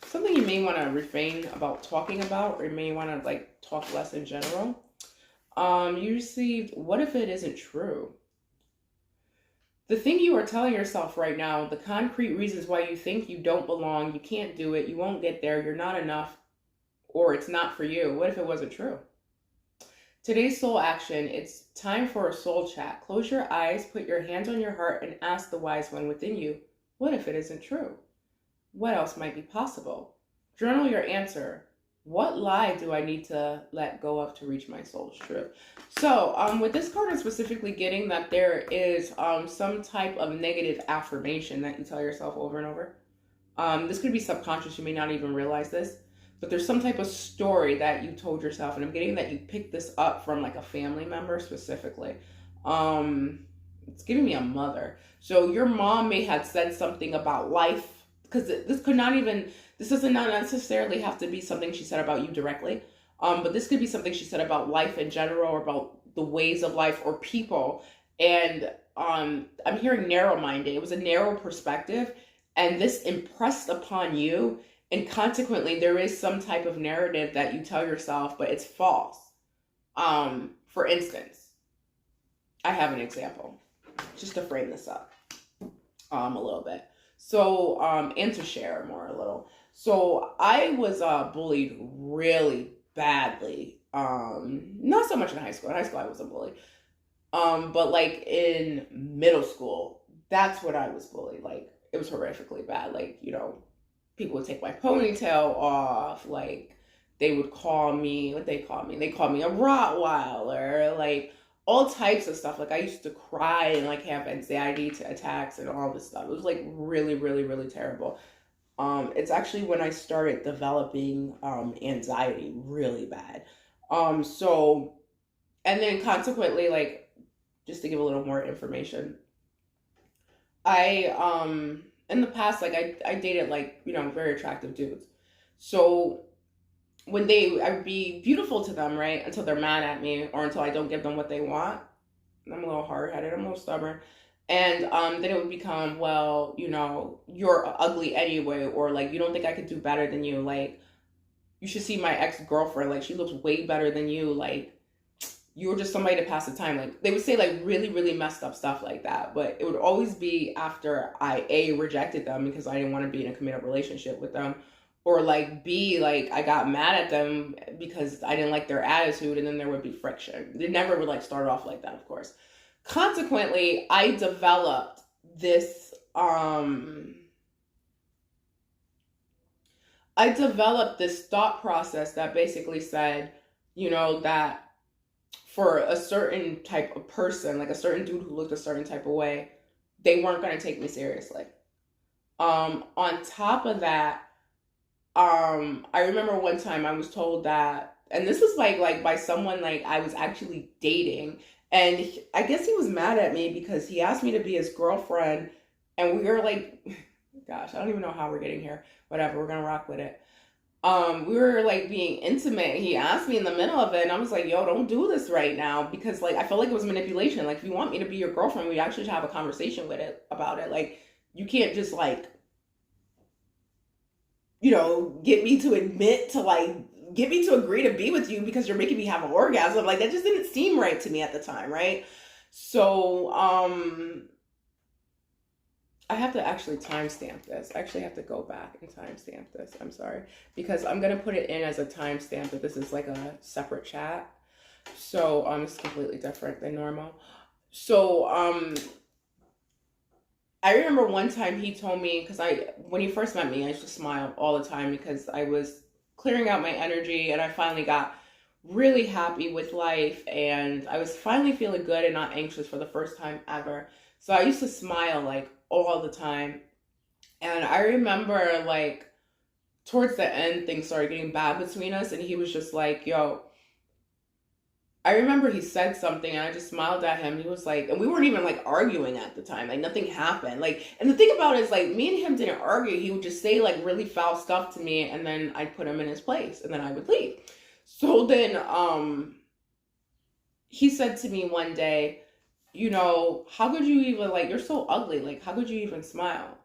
Something you may want to refrain about talking about, or you may want to like talk less in general. You received, what if it isn't true? The thing you are telling yourself right now, the concrete reasons why you think you don't belong, you can't do it, you won't get there, you're not enough, or it's not for you. What if it wasn't true? Today's soul action, it's time for a soul chat. Close your eyes, put your hands on your heart, and ask the wise one within you, what if it isn't true? What else might be possible? Journal your answer. What lie do I need to let go of to reach my soul's truth? So with this card, I'm specifically getting that there is some type of negative affirmation that you tell yourself over and over. This could be subconscious. You may not even realize this. But there's some type of story that you told yourself. And I'm getting that you picked this up from like a family member specifically. It's giving me a mother. So your mom may have said something about life. Because this does not necessarily have to be something she said about you directly. But this could be something she said about life in general, or about the ways of life or people. And I'm hearing narrow-minded. It was a narrow perspective. And this impressed upon you. And consequently, there is some type of narrative that you tell yourself, but it's false. For instance, I have an example, just to frame this up a little bit. So, and to share more a little. So I was bullied really badly. Not so much in high school. In high school, I wasn't bullied. But like in middle school, that's when I was bullied. Like, it was horrifically bad. Like, you know, people would take my ponytail off. Like, they would call me, what they called me? They called me a Rottweiler. Like, all types of stuff. Like, I used to cry and like have anxiety attacks and all this stuff. It was like really, really, really terrible. It's actually when I started developing anxiety really bad. So, and then consequently, like, just to give a little more information, I in the past, like, I dated, like, you know, very attractive dudes. So when I would be beautiful to them, right, until they're mad at me or until I don't give them what they want. I'm a little hard-headed, I'm a little stubborn. And then it would become, well, you know, you're ugly anyway, or like, you don't think I could do better than you. Like, you should see my ex-girlfriend. Like, she looks way better than you. Like, you were just somebody to pass the time. Like, they would say like really, really messed up stuff like that. But it would always be after I rejected them because I didn't want to be in a committed relationship with them. Or like B, like, I got mad at them because I didn't like their attitude, and then there would be friction. They never would like start off like that, of course. Consequently, I developed this thought process that basically said, you know, that for a certain type of person, like a certain dude who looked a certain type of way, they weren't going to take me seriously. On top of that, I remember one time I was told that, and this was like by someone like I was actually dating, and I guess he was mad at me because he asked me to be his girlfriend, and we were like, gosh, I don't even know how we're getting here. Whatever, we're gonna rock with it. We were like being intimate. He asked me in the middle of it, and I was like, yo, don't do this right now, because like I felt like it was manipulation. Like, if you want me to be your girlfriend, we actually should have a conversation about it. Like, you can't just like, you know, get me to agree to be with you because you're making me have an orgasm. Like, that just didn't seem right to me at the time, right? So, I have to actually timestamp this. I actually have to go back and timestamp this. I'm sorry. Because I'm going to put it in as a timestamp, but this is like a separate chat. So, it's completely different than normal. So, I remember one time he told me, because when he first met me, I used to smile all the time because I was clearing out my energy, and I finally got really happy with life, and I was finally feeling good and not anxious for the first time ever. So I used to smile like all the time. And I remember like towards the end, things started getting bad between us, and he was just like, yo, I remember he said something and I just smiled at him. He was like, and we weren't even like arguing at the time. Like nothing happened. Like, and the thing about it is like me and him didn't argue. He would just say like really foul stuff to me and then I'd put him in his place and then I would leave. So then he said to me one day, you know, how could you even, like, you're so ugly. Like, how could you even smile?